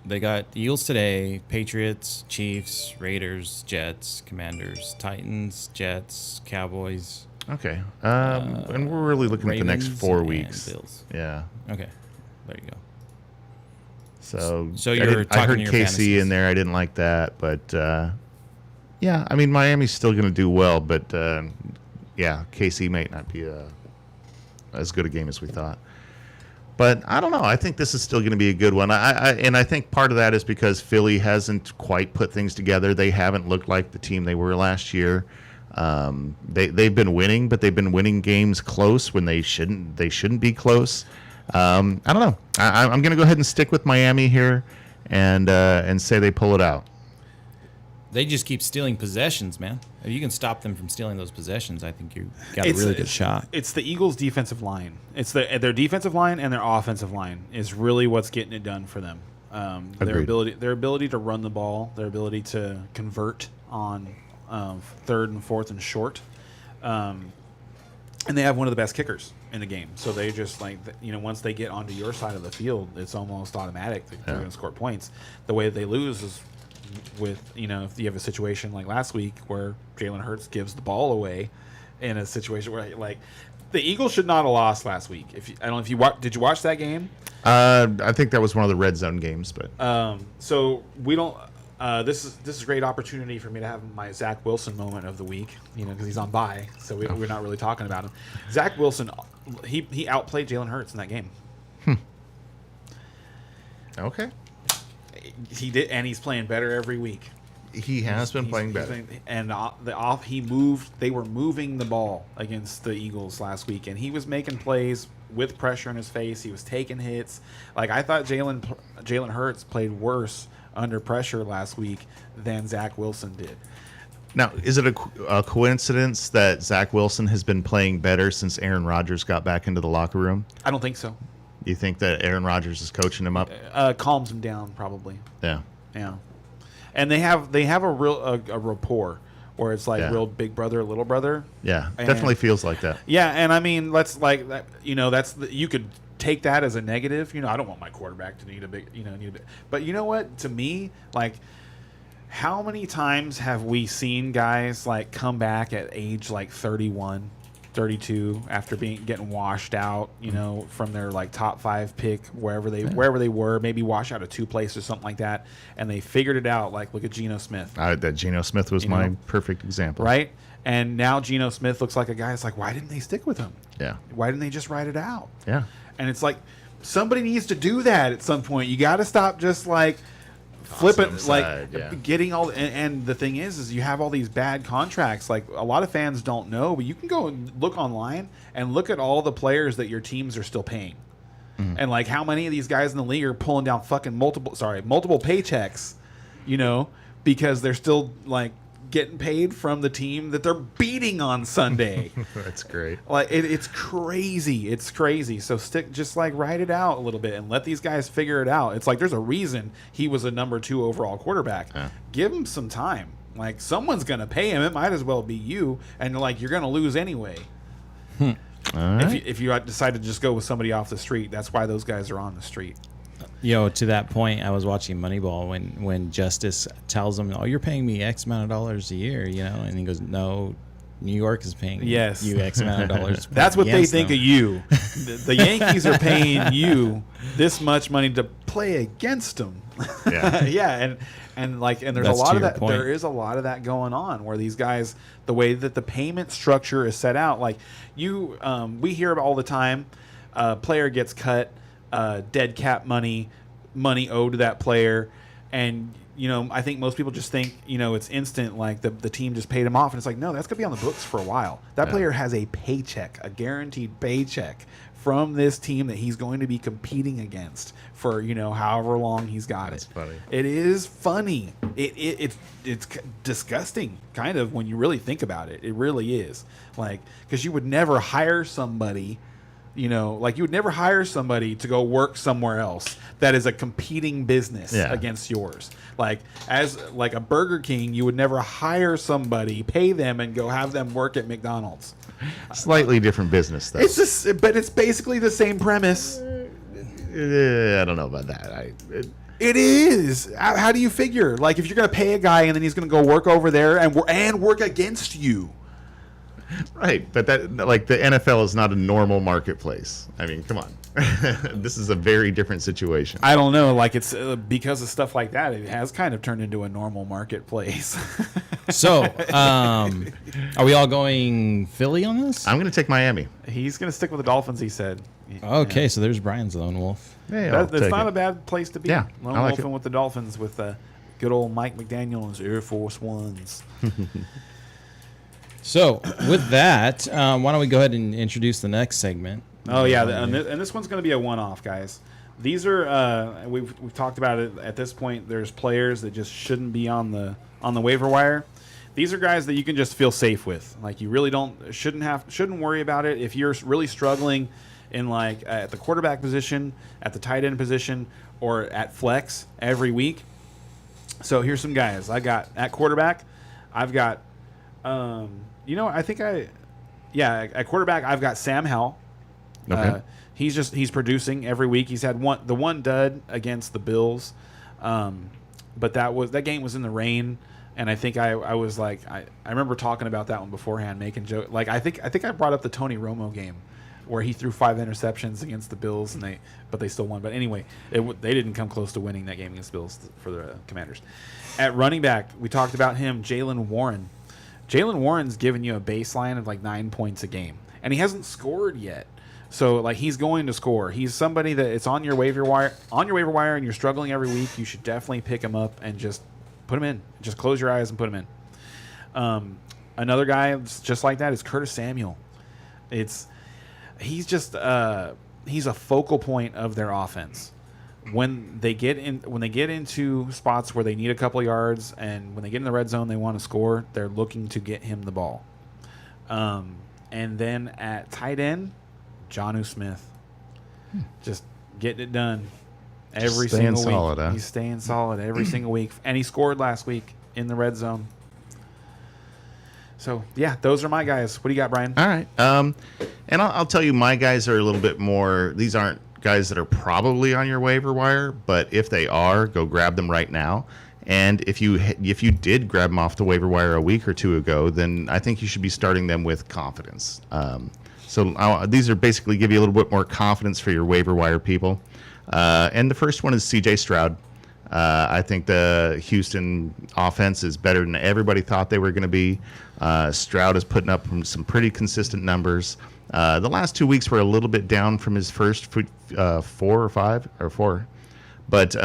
They got the Eagles today, Patriots, Chiefs, Raiders, Jets, Commanders, Titans, Jets, Cowboys. Okay. And we're really looking at the next 4 weeks. Bills. Yeah. Okay. There you go. So you're I heard talking to your KC fantasies. in there. I didn't like that. But, yeah, Miami's still going to do well. But, KC might not be as good a game as we thought. But I don't know. I think this is still going to be a good one. I think part of that is because Philly hasn't quite put things together. They haven't looked like the team they were last year. They've been winning, but they've been winning games close when they shouldn't. They shouldn't be close. I don't know. I'm going to go ahead and stick with Miami here, and say they pull it out. They just keep stealing possessions, man. If you can stop them from stealing those possessions, I think you got a really good shot. It's the Eagles' defensive line. It's their defensive line and their offensive line is really what's getting it done for them. Their ability to run the ball, their ability to convert on third and fourth and short, and they have one of the best kickers in the game. So they just once they get onto your side of the field, it's almost automatic that they're going to score points. The way that they lose is with if you have a situation like last week where Jalen Hurts gives the ball away in a situation where the Eagles should not have lost last week. I don't know if you did you watch that game? I think that was one of the red zone games, but so we don't. This is a great opportunity for me to have my Zach Wilson moment of the week, because he's on bye, so we're not really talking about him. Zach Wilson, he outplayed Jalen Hurts in that game. Okay. He did, and he's playing better every week. He has been playing better. They were moving the ball against the Eagles last week, and he was making plays with pressure in his face. He was taking hits. I thought Jalen Hurts played worse under pressure last week than Zach Wilson did. Now, is it a coincidence that Zach Wilson has been playing better since Aaron Rodgers got back into the locker room? I don't think so. You think that Aaron Rodgers is coaching him up? Calms him down, probably. Yeah. Yeah. And they have a real a rapport where it's real big brother, little brother. Yeah, definitely feels like that. Yeah, and you could take that as a negative. I don't want my quarterback to need a big. But you know what? To me, how many times have we seen guys come back at age 31, 32 after getting washed out, from their top 5 pick wherever they were, maybe wash out of 2 places or something like that, and they figured it out. Look at Geno Smith. That Geno Smith was my perfect example, right? And now Geno Smith looks like a guy that's why didn't they stick with him? Yeah. Why didn't they just ride it out? Yeah. And it's somebody needs to do that at some point. You got to stop just flipping side, getting all and the thing is you have all these bad contracts. Like a lot of fans don't know, but you can go and look online and look at all the players that your teams are still paying. And like how many of these guys in the league are pulling down fucking multiple paychecks, because they're still like getting paid from the team that they're beating on Sunday. That's great. Like it's crazy. It's crazy. So just write it out a little bit and let these guys figure it out. It's like there's a reason he was a number 2 overall quarterback. Yeah. Give him some time. Like someone's gonna pay him. It might as well be you. And like you're gonna lose anyway. Right. If you decide to just go with somebody off the street, that's why those guys are on the street. To that point, I was watching Moneyball when Justice tells him, "Oh, you're paying me X amount of dollars a year," and he goes, "No, New York is paying you X amount of dollars." That's what they think of you. The Yankees are paying you this much money to play against them. Yeah, yeah, and there's That's a lot of that. point. There is a lot of that going on where these guys, the way that the payment structure is set out, like we hear all the time, player gets cut. Dead cap money owed to that player, and I think most people just think it's instant, like the team just paid him off, and it's like, no, that's gonna be on the books for a while. That player has a paycheck, a guaranteed paycheck from this team that he's going to be competing against for however long he's got. That's funny. It is funny. It's disgusting, kind of, when you really think about it. It really is, like, because you would never hire somebody. You would never hire somebody to go work somewhere else that is a competing business against yours. Like as a Burger King, you would never hire somebody, pay them, and go have them work at McDonald's. Slightly different business, though. But it's basically the same premise. I don't know about that. It is. How do you figure? Like if you're going to pay a guy and then he's going to go work over there and work against you. Right, but the NFL is not a normal marketplace. I mean, come on. This is a very different situation. I don't know. Like it's because of stuff like that, it has kind of turned into a normal marketplace. So, are we all going Philly on this? I'm going to take Miami. He's going to stick with the Dolphins, he said. Okay, so there's Brian's lone wolf. Hey, that's not a bad place to be. Yeah, lone I like wolfing it. with the Dolphins with good old Mike McDaniel and his Air Force Ones. So, with that, why don't we go ahead and introduce the next segment? Oh, yeah, and this one's going to be a one-off, guys. These are we've talked about it at this point. There's players that just shouldn't be on the waiver wire. These are guys that you can just feel safe with. Like you really shouldn't worry about it if you're really struggling in at the quarterback position, at the tight end position, or at flex every week. So here's some guys I got at quarterback. I've got at quarterback, I've got Sam Howell. Okay. He's producing every week. He's had the one dud against the Bills, but that game was in the rain, and I think I was like I remember talking about that one beforehand, making joke. Like I think I brought up the Tony Romo game where he threw 5 interceptions against the Bills, but they still won. But anyway, they didn't come close to winning that game against the Bills for the Commanders. At running back, we talked about him, Jaylen Warren. Jaylen Warren's given you a baseline of 9 points a game, and he hasn't scored yet. So he's going to score. He's somebody that it's on your waiver wire, and you're struggling every week. You should definitely pick him up and just put him in. Just close your eyes and put him in. Another guy just like that is Curtis Samuel. He's a focal point of their offense. When they get into spots where they need a couple yards, and when they get in the red zone, they want to score. They're looking to get him the ball. And then at tight end, Jonnu Smith, just getting it done every single week. Solid, huh? He's staying solid every single week, and he scored last week in the red zone. So yeah, those are my guys. What do you got, Brian? All right. And I'll tell you, my guys are a little bit more. These aren't guys that are probably on your waiver wire, but if they are, go grab them right now. And if you did grab them off the waiver wire a week or two ago, then I think you should be starting them with confidence. So these are basically give you a little bit more confidence for your waiver wire people. And the first one is C.J. Stroud. I think the Houston offense is better than everybody thought they were going to be. Stroud is putting up some pretty consistent numbers. The last 2 weeks were a little bit down from his first 4 or 5 or 4. But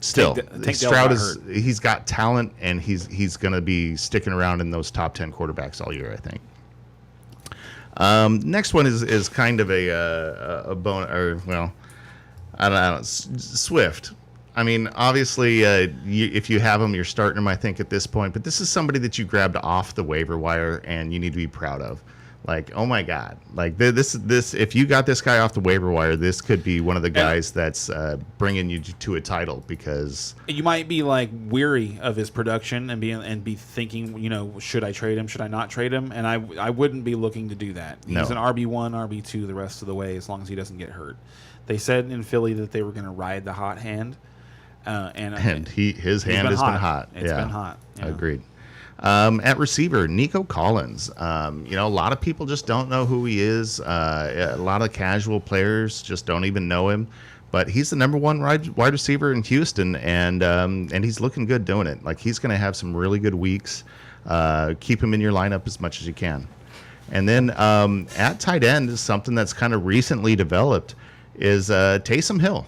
Still, Tank Dell Stroud got is hurt. he's got talent, and he's going to be sticking around in those top 10 quarterbacks all year, I think. Next one is kind of a bone, or well, I don't know, Swift. I mean, obviously, if you have him, you're starting him, I think, at this point. But this is somebody that you grabbed off the waiver wire, and you need to be proud of. Like, oh my God! Like this. If you got this guy off the waiver wire, this could be one of the guys that's bringing you to a title, because You might be like weary of his production and be thinking, should I trade him? Should I not trade him? And I wouldn't be looking to do that. He's No. an RB1, RB2 the rest of the way, as long as he doesn't get hurt. They said in Philly that they were going to ride the hot hand, and his hand has been hot. It's been hot. Agreed. At receiver, Nico Collins. A lot of people just don't know who he is. A lot of casual players just don't even know him. But he's the number one wide receiver in Houston, and he's looking good doing it. Like, he's going to have some really good weeks. Keep him in your lineup as much as you can. And then at tight end is something that's kind of recently developed is Taysom Hill.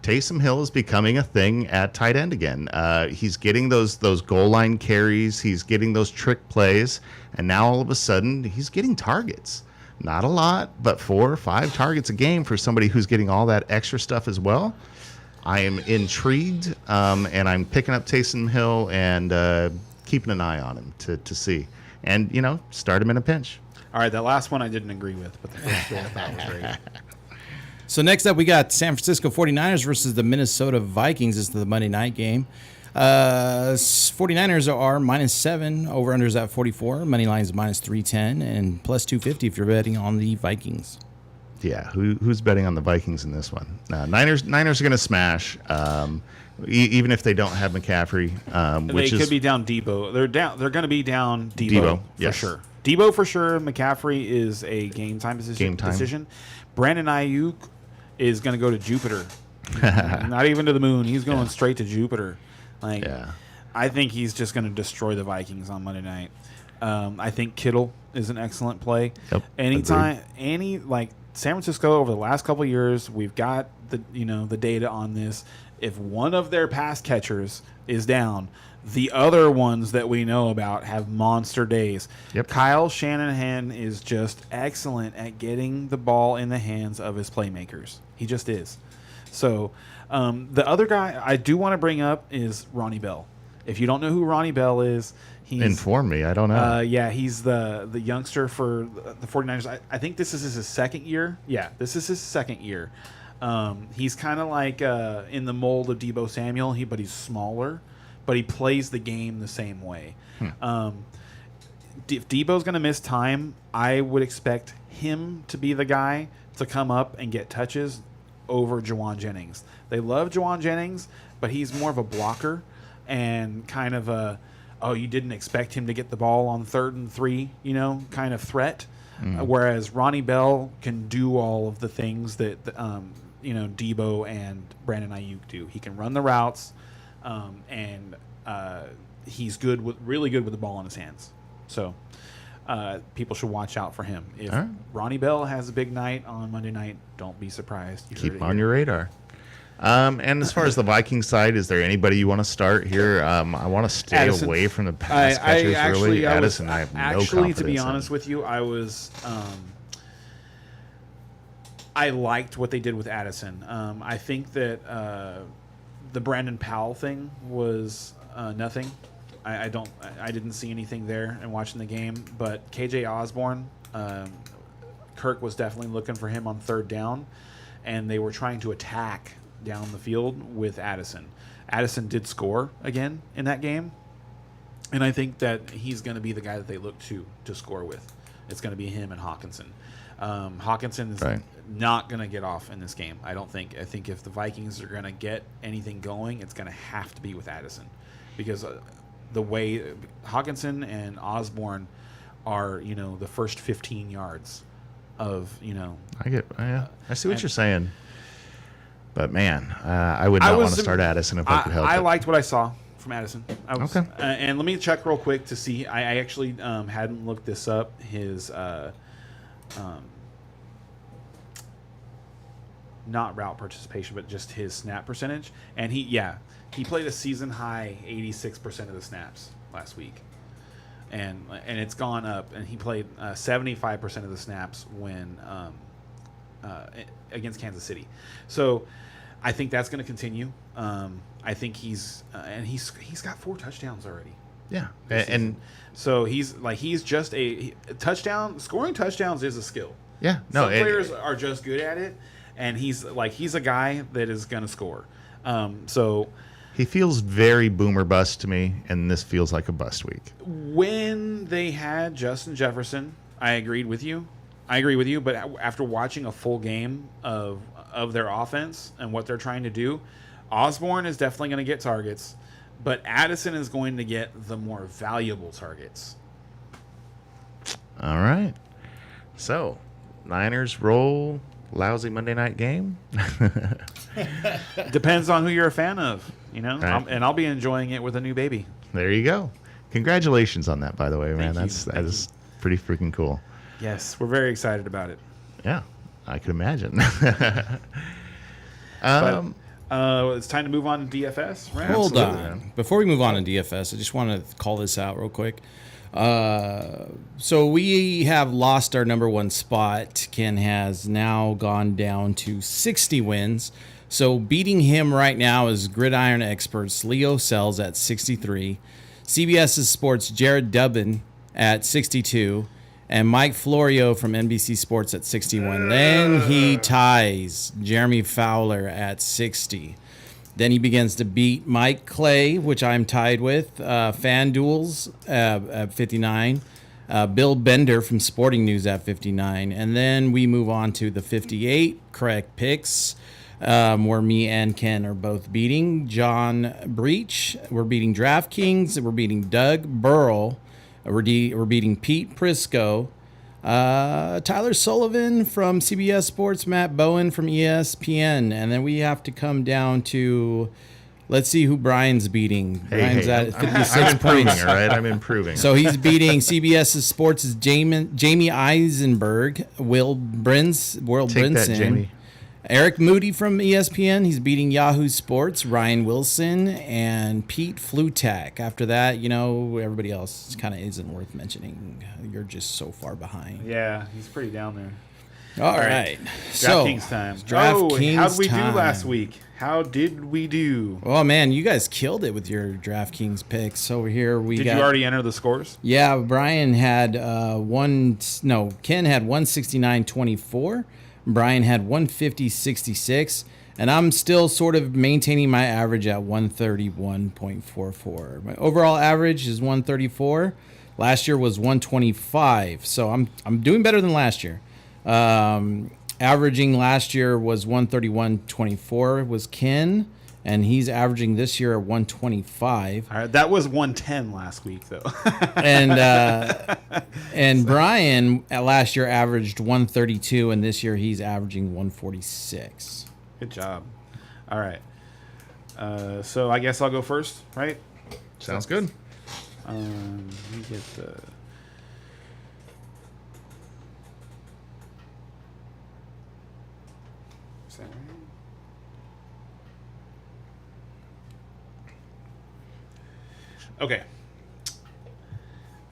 Taysom Hill is becoming a thing at tight end again. He's getting those goal line carries. He's getting those trick plays. And now all of a sudden, he's getting targets. Not a lot, but 4 or 5 targets a game for somebody who's getting all that extra stuff as well. I am intrigued, and I'm picking up Taysom Hill and keeping an eye on him to see. And, start him in a pinch. All right, that last one I didn't agree with, but the first two I thought was great. So next up, we got San Francisco 49ers versus the Minnesota Vikings. This is the Monday night game. 49ers are -7. Over-unders at 44. Money line's -310. And plus 250 if you're betting on the Vikings. Yeah, who's betting on the Vikings in this one? Niners are going to smash, even if they don't have McCaffrey. They could be down Debo. They're going to be down Debo for yes. sure. Debo for sure. McCaffrey is a game time decision. Brandon Ayuk is going to go to Jupiter. Not even to the moon. He's going straight to Jupiter. I think he's just going to destroy the Vikings on Monday night. I think Kittle is an excellent play. Yep, San Francisco over the last couple of years, we've got the data on this. If one of their pass catchers is down, the other ones that we know about have monster days. Yep. Kyle Shanahan is just excellent at getting the ball in the hands of his playmakers. He just is. So the other guy I do want to bring up is Ronnie Bell. If you don't know who Ronnie Bell is, inform me. I don't know. He's the youngster for the 49ers. I think this is his second year. Yeah, this is his second year. He's kind of like in the mold of Deebo Samuel, but he's smaller, but he plays the game the same way. If Deebo's going to miss time, I would expect him to be the guy to come up and get touches over Juwan Jennings. They love Juwan Jennings, but he's more of a blocker and kind of a, you didn't expect him to get the ball on 3rd and 3, kind of threat. Whereas Ronnie Bell can do all of the things that Deebo and Brandon Ayuk do. He can run the routes, and he's really good with the ball in his hands. So people should watch out for him. If Ronnie Bell has a big night on Monday night, don't be surprised. Keep him on your radar. And as far as the Viking side, is there anybody you want to start here? I want to stay Addison. Away from the pass catchers, really. Addison, I have no confidence to be in. honest with you, I was I liked what they did with Addison. I think that the Brandon Powell thing was nothing. I didn't see anything there in watching the game. But KJ Osborne, Kirk was definitely looking for him on 3rd down, and they were trying to attack down the field with Addison. Addison did score again in that game, and I think that he's going to be the guy that they look to score with. It's going to be him and Hawkinson. Hawkinson is not going to get off in this game, I don't think. I think if the Vikings are going to get anything going, it's going to have to be with Addison, because the way Hawkinson and Osborne are, the first 15 yards of, I see what you're saying. But, man, I would not want to start Addison if I could help it. I liked what I saw from Addison. Okay. And let me check real quick to see. I actually hadn't looked this up. His not route participation, but just his snap percentage. And he played a season high 86% of the snaps last week, and it's gone up. And he played 75% of the snaps when against Kansas City. So I think that's going to continue. I think he's got 4 touchdowns already. Yeah, and so he's just a touchdown. Scoring touchdowns is a skill. Yeah, no, Some players are just good at it, and he's a guy that is going to score. So he feels very boomer bust to me, and this feels like a bust week. when they had Justin Jefferson, I agree with you. But after watching a full game of their offense and what they're trying to do, Osborne is definitely going to get targets, but Addison is going to get the more valuable targets. All right. So, Niners roll lousy Monday night game. Depends on who you're a fan of, you know. Right. And I'll be enjoying it with a new baby. There you go. Congratulations on that, by the way, man. Thank you. That is pretty freaking cool. Yes, we're very excited about it. Yeah, I could imagine. It's time to move on to DFS, right? Hold Absolutely, on. man. Before we move on to DFS, I just want to call this out real quick. So we have lost our number 1 spot. Ken has now gone down to 60 wins. So beating him right now is Gridiron Experts Leo Sells at 63, CBS's Sports Jared Dubbin at 62, and Mike Florio from NBC Sports at 61. Then he ties Jeremy Fowler at 60. Then he begins to beat Mike Clay, which I'm tied with, FanDuels at 59, Bill Bender from Sporting News at 59. And then we move on to the 58 correct picks, where me and Ken are both beating. John Breach, we're beating DraftKings, we're beating Doug Burrell, we're beating Pete Prisco, Tyler Sullivan from CBS Sports, Matt Bowen from ESPN, and then we have to come down to, let's see who Brian's beating. Brian's at 56 I'm improving, points. all right? I'm improving. So he's beating CBS Sports' Jamie Eisenberg, Will Take Brinson, that, Jamie. Eric Moody from ESPN. He's beating Yahoo Sports, Ryan Wilson, and Pete Flutak. After that, everybody else kind of isn't worth mentioning. You're just so far behind. Yeah, he's pretty down there. All right. So, DraftKings time. DraftKings how did we time. do last week? How did we do? Oh, man, you guys killed it with your DraftKings picks. Over here, Did you already enter the scores? Yeah, Brian had Ken had 169.24. Brian had 150.66, and I'm still sort of maintaining my average at 131.44. My overall average is 134. Last year was 125, so I'm doing better than last year. Averaging last year was 131.24 was Ken, and he's averaging this year at 125. All right, that was 110 last week, though. And Brian last year averaged 132, and this year he's averaging 146. Good job. All right. So I guess I'll go first, right? Sounds good. Let me get the... Is that right? Okay.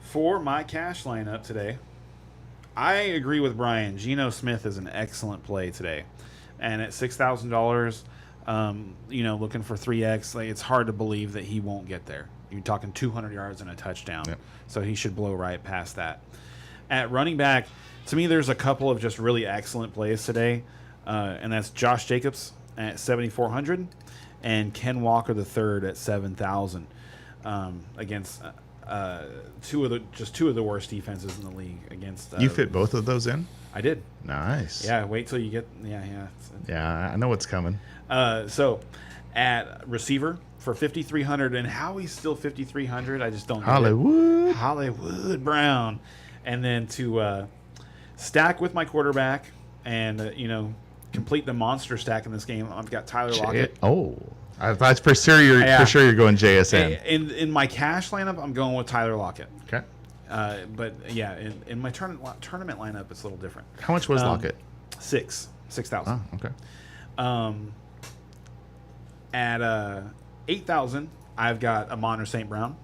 For my cash lineup today, I agree with Brian. Geno Smith is an excellent play today. And at $6,000, looking for 3X, it's hard to believe that he won't get there. You're talking 200 yards and a touchdown. Yep. So he should blow right past that. At running back, to me, there's a couple of just really excellent plays today. And that's Josh Jacobs at 7,400 and Ken Walker III at 7,000 against two of the worst defenses in the league against. You fit both of those in? I did. Nice. Yeah, wait till you get. Yeah. Yeah, I know what's coming. So at receiver for 5,300, and how he's still 5,300, I just don't get it. Hollywood Brown, and then to stack with my quarterback and complete the monster stack in this game. I've got Tyler Lockett. Oh, I thought for sure you're going JSN. In my cash lineup, I'm going with Tyler Lockett. Okay. But yeah, in my tournament lineup, it's a little different. How much was Lockett? 6,000. Oh, okay. At 8,000, I've got Amon or St. Brown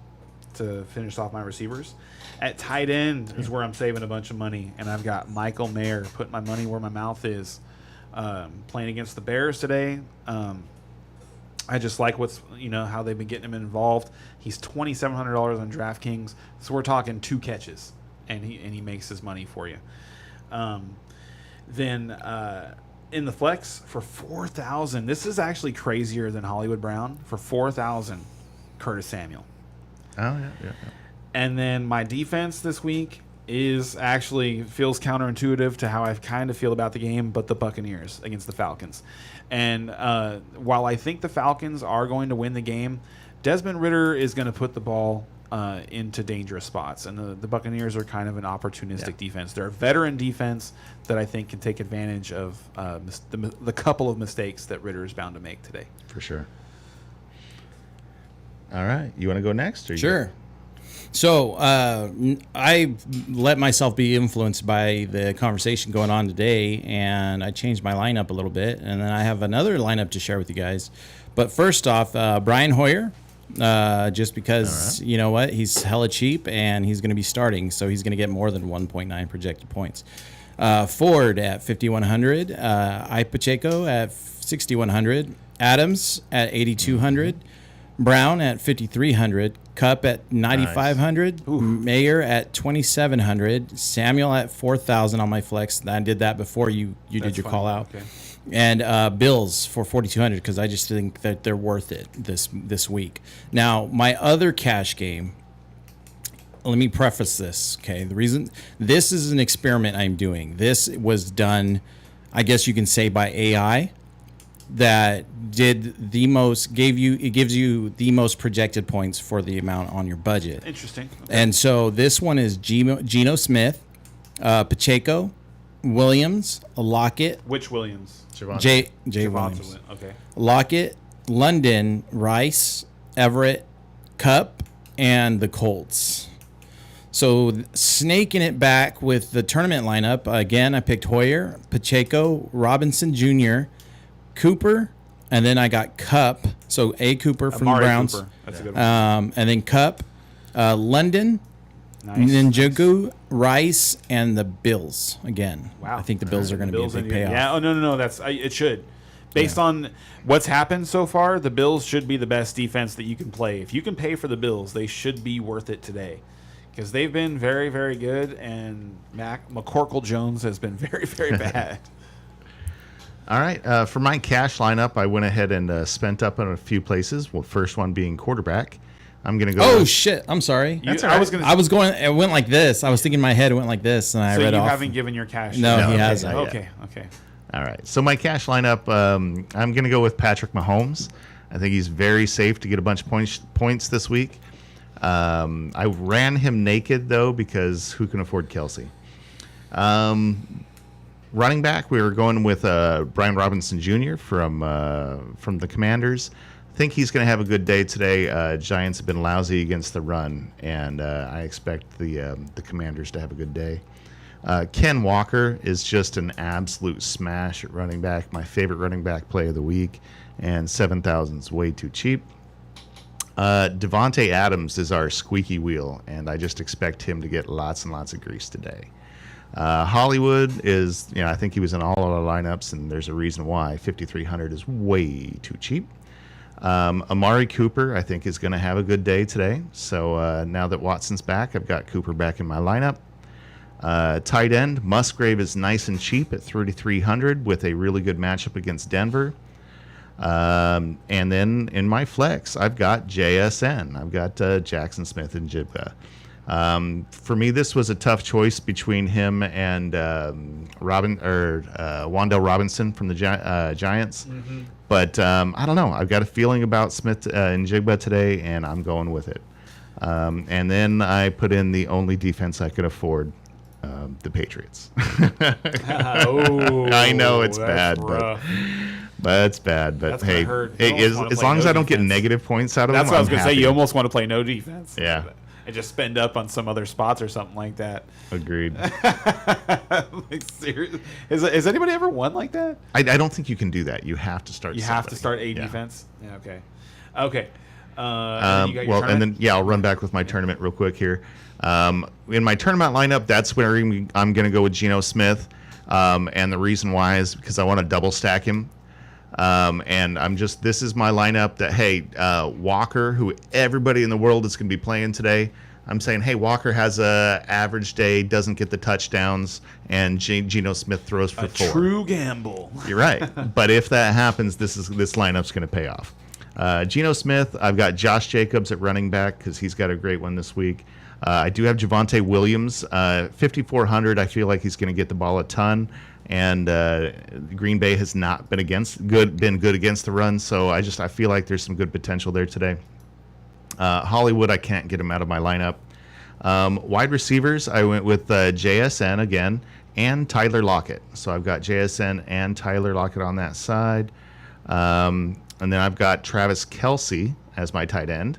to finish off my receivers. At tight end is where I'm saving a bunch of money, and I've got Michael Mayer, putting my money where my mouth is, playing against the Bears today. I just like how they've been getting him involved. He's $2,700 on DraftKings, so we're talking 2 catches, and he makes his money for you. Then in the flex for 4,000, this is actually crazier than Hollywood Brown. For 4,000, Curtis Samuel. Oh yeah. And then my defense this week feels counterintuitive to how I kind of feel about the game, but the Buccaneers against the Falcons. And while I think the Falcons are going to win the game, Desmond Ridder is going to put the ball into dangerous spots. And the Buccaneers are kind of an opportunistic defense. They're a veteran defense that I think can take advantage of the couple of mistakes that Ridder is bound to make today. For sure. All right. You want to go next? Or Sure. So I let myself be influenced by the conversation going on today, and I changed my lineup a little bit, and then I have another lineup to share with you guys. But first off, Brian Hoyer, just because, you know what, he's hella cheap, and he's going to be starting, so he's going to get more than 1.9 projected points. Ford at 5,100, I Pacheco at 6,100, Adams at 8,200, Brown at 5,300, Cup at 9,500, Mayer at 2,700, Samuel at 4,000 on my flex. I did that before you did your call out. Okay. And Bills for 4,200 because I just think that they're worth it this week. Now, my other cash game, let me preface this, okay? The reason this is an experiment I'm doing. This was done, I guess you can say, by AI. That did the most, gives you the most projected points for the amount on your budget. Interesting. Okay. And so this one is Geno Smith, Pacheco, Williams, Lockett. Which Williams? Jay Williams. Okay. Lockett, London, Rice, Everett, Cup, and the Colts. So snaking it back with the tournament lineup, again, I picked Hoyer, Pacheco, Robinson Jr., Cooper, and then I got Cup. So Cooper from Amari the Browns. Cooper. That's a good one. And then Cup, London, Nice. Njoku, Rice, and the Bills again. Wow. I think the Bills are going to be a big payoff. Yeah. Oh no. It should. Based on what's happened so far, the Bills should be the best defense that you can play. If you can pay for the Bills, they should be worth it today, because they've been very, very good, and McCorkle Jones has been very, very bad. All right. For my cash lineup, I went ahead and spent up in a few places. Well, first one being quarterback. I'm going to go. Oh, shit. I'm sorry. That's all I right. was going. It went like this. I was thinking in my head, it went like this, and I So read you off. haven't given your cash. No, yet. he okay, hasn't. not yet. Okay. All right. So my cash lineup, I'm going to go with Patrick Mahomes. I think he's very safe to get a bunch of points this week. I ran him naked, though, because who can afford Kelsey? Running back, we were going with Brian Robinson Jr. from the Commanders. I think he's going to have a good day today. Giants have been lousy against the run, and I expect the Commanders to have a good day. Ken Walker is just an absolute smash at running back. My favorite running back play of the week, and 7,000 is way too cheap. Devontae Adams is our squeaky wheel, and I just expect him to get lots and lots of grease today. Hollywood is, I think he was in all our lineups, and there's a reason why. 5,300 is way too cheap. Amari Cooper, I think, is going to have a good day today. So now that Watson's back, I've got Cooper back in my lineup. Tight end, Musgrave is nice and cheap at 3,300 with a really good matchup against Denver. And then in my flex, I've got JSN. I've got Jackson Smith and Jibba. For me, this was a tough choice between him and Wan'Dale Robinson from the Giants. Mm-hmm. But I don't know. I've got a feeling about Smith and Jigba today, and I'm going with it. And then I put in the only defense I could afford, the Patriots. I know it's bad, but it's bad. But hey, as long as I don't get negative points out of them, that's what I was going to say. happy. You almost want to play no defense. Yeah. and just spend up on some other spots or something like that. Agreed. Like, seriously, has anybody ever won like that? I don't think you can do that. You have to start. You somebody. have to start a defense. Yeah. Okay. And then I'll run back with my tournament real quick here. In my tournament lineup, that's where I'm going to go with Geno Smith, and the reason why is because I want to double stack him. And this is my lineup that, hey, Walker, who everybody in the world is going to be playing today, I'm saying, hey, Walker has a average day, doesn't get the touchdowns, and Geno Smith throws for 4. True gamble. You're right. But if that happens, this lineup's going to pay off. Geno Smith, I've got Josh Jacobs at running back because he's got a great one this week. I do have Javonte Williams, 5,400. I feel like he's going to get the ball a ton, and Green Bay has not been good against the run. So I feel like there's some good potential there today. Hollywood, I can't get him out of my lineup. Wide receivers, I went with JSN again and Tyler Lockett. So I've got JSN and Tyler Lockett on that side. And then I've got Travis Kelce as my tight end,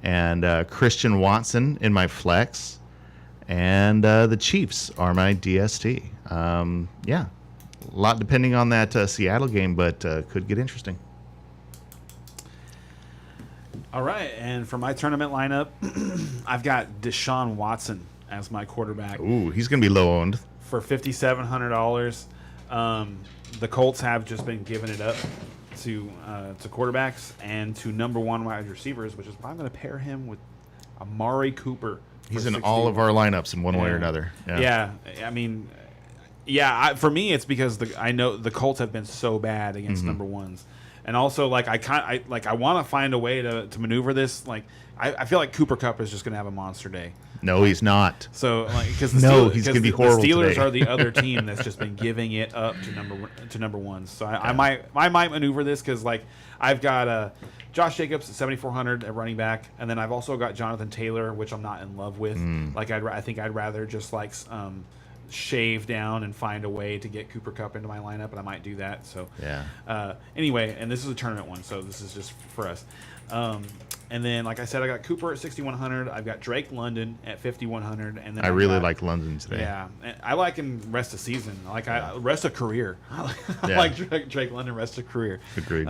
and Christian Watson in my flex, and the Chiefs are my DST. A lot depending on that Seattle game, but could get interesting. All right, and for my tournament lineup, I've got Deshaun Watson as my quarterback. Ooh, he's going to be low owned. For $5,700. The Colts have just been giving it up to quarterbacks and to number 1 wide receivers, which is why I'm going to pair him with Amari Cooper. He's in all of our lineups in one way or another. Yeah. I mean, for me, it's because I know the Colts have been so bad against number 1s. And also, like, I want to find a way to maneuver this. Like, I feel like Cooper Kupp is just going to have a monster day. No, he's not. So, like, because he's going to be horrible the Steelers today. are the other team that's just been giving it up to number 1s. So I might maneuver this because, like, I've got Josh Jacobs at 7,400 at running back, and then I've also got Jonathan Taylor, which I'm not in love with. Like, I think I'd rather just like shave down and find a way to get Cooper Kupp into my lineup, and I might do that. So anyway, and this is a tournament one, so this is just for us. And then, like I said, I got Cooper at 6,100. I've got Drake London at 5,100, and then I really like London today. Yeah, and I like him rest of season. Like rest of career. I like Drake London rest of career. Agreed.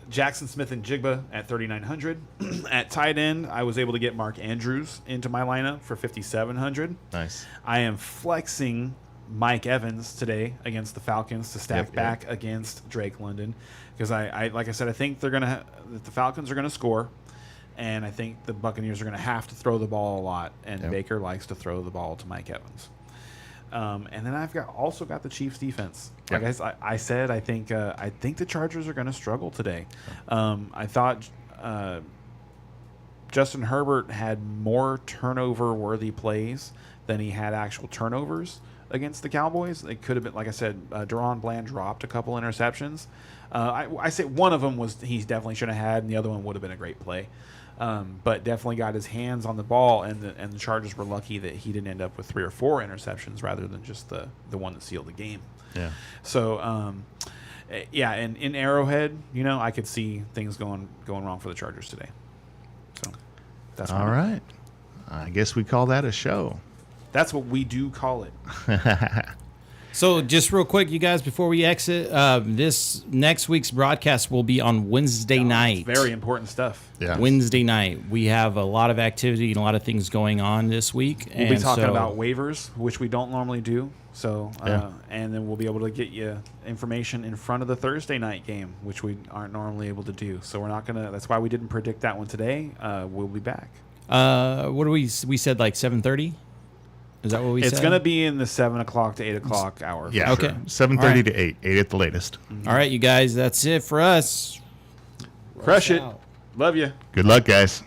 Jackson Smith and Jigba at 3,900. At tight end, I was able to get Mark Andrews into my lineup for 5,700. Nice. I am flexing Mike Evans today against the Falcons to stack back against Drake London because I like I said, I think the Falcons are gonna score, and I think the Buccaneers are gonna have to throw the ball a lot, and Baker likes to throw the ball to Mike Evans. And then I've also got the Chiefs defense. Like I said, I think the Chargers are going to struggle today. I thought Justin Herbert had more turnover-worthy plays than he had actual turnovers against the Cowboys. It could have been, like I said, Deron Bland dropped a couple interceptions. I say one of them he definitely should have had, and the other one would have been a great play. But definitely got his hands on the ball, and the Chargers were lucky that he didn't end up with 3 or 4 interceptions rather than just the one that sealed the game. Yeah. So, and in Arrowhead, I could see things going wrong for the Chargers today. So that's all right. I guess we call that a show. That's what we do call it. So just real quick, you guys, before we exit, this next week's broadcast will be on Wednesday night. Very important stuff. Yeah. Wednesday night. We have a lot of activity and a lot of things going on this week. We'll be talking about waivers, which we don't normally do. So, and then we'll be able to get you information in front of the Thursday night game, which we aren't normally able to do. So we're not going to, that's why we didn't predict that one today. We'll be back. What do we said, like 7:30? Is that what we said? It's going to be in the 7 o'clock to 8 o'clock hour. Yeah. Okay. Sure. 7:30 to 8 at the latest. Mm-hmm. All right, you guys, that's it for us. Crush it. Love you. Good luck, guys.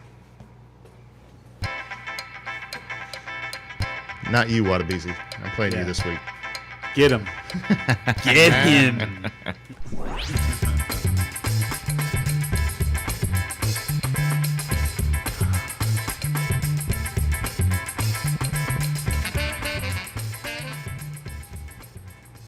Not you, Wadabeezy. I'm playing you this week. Get him. Get him.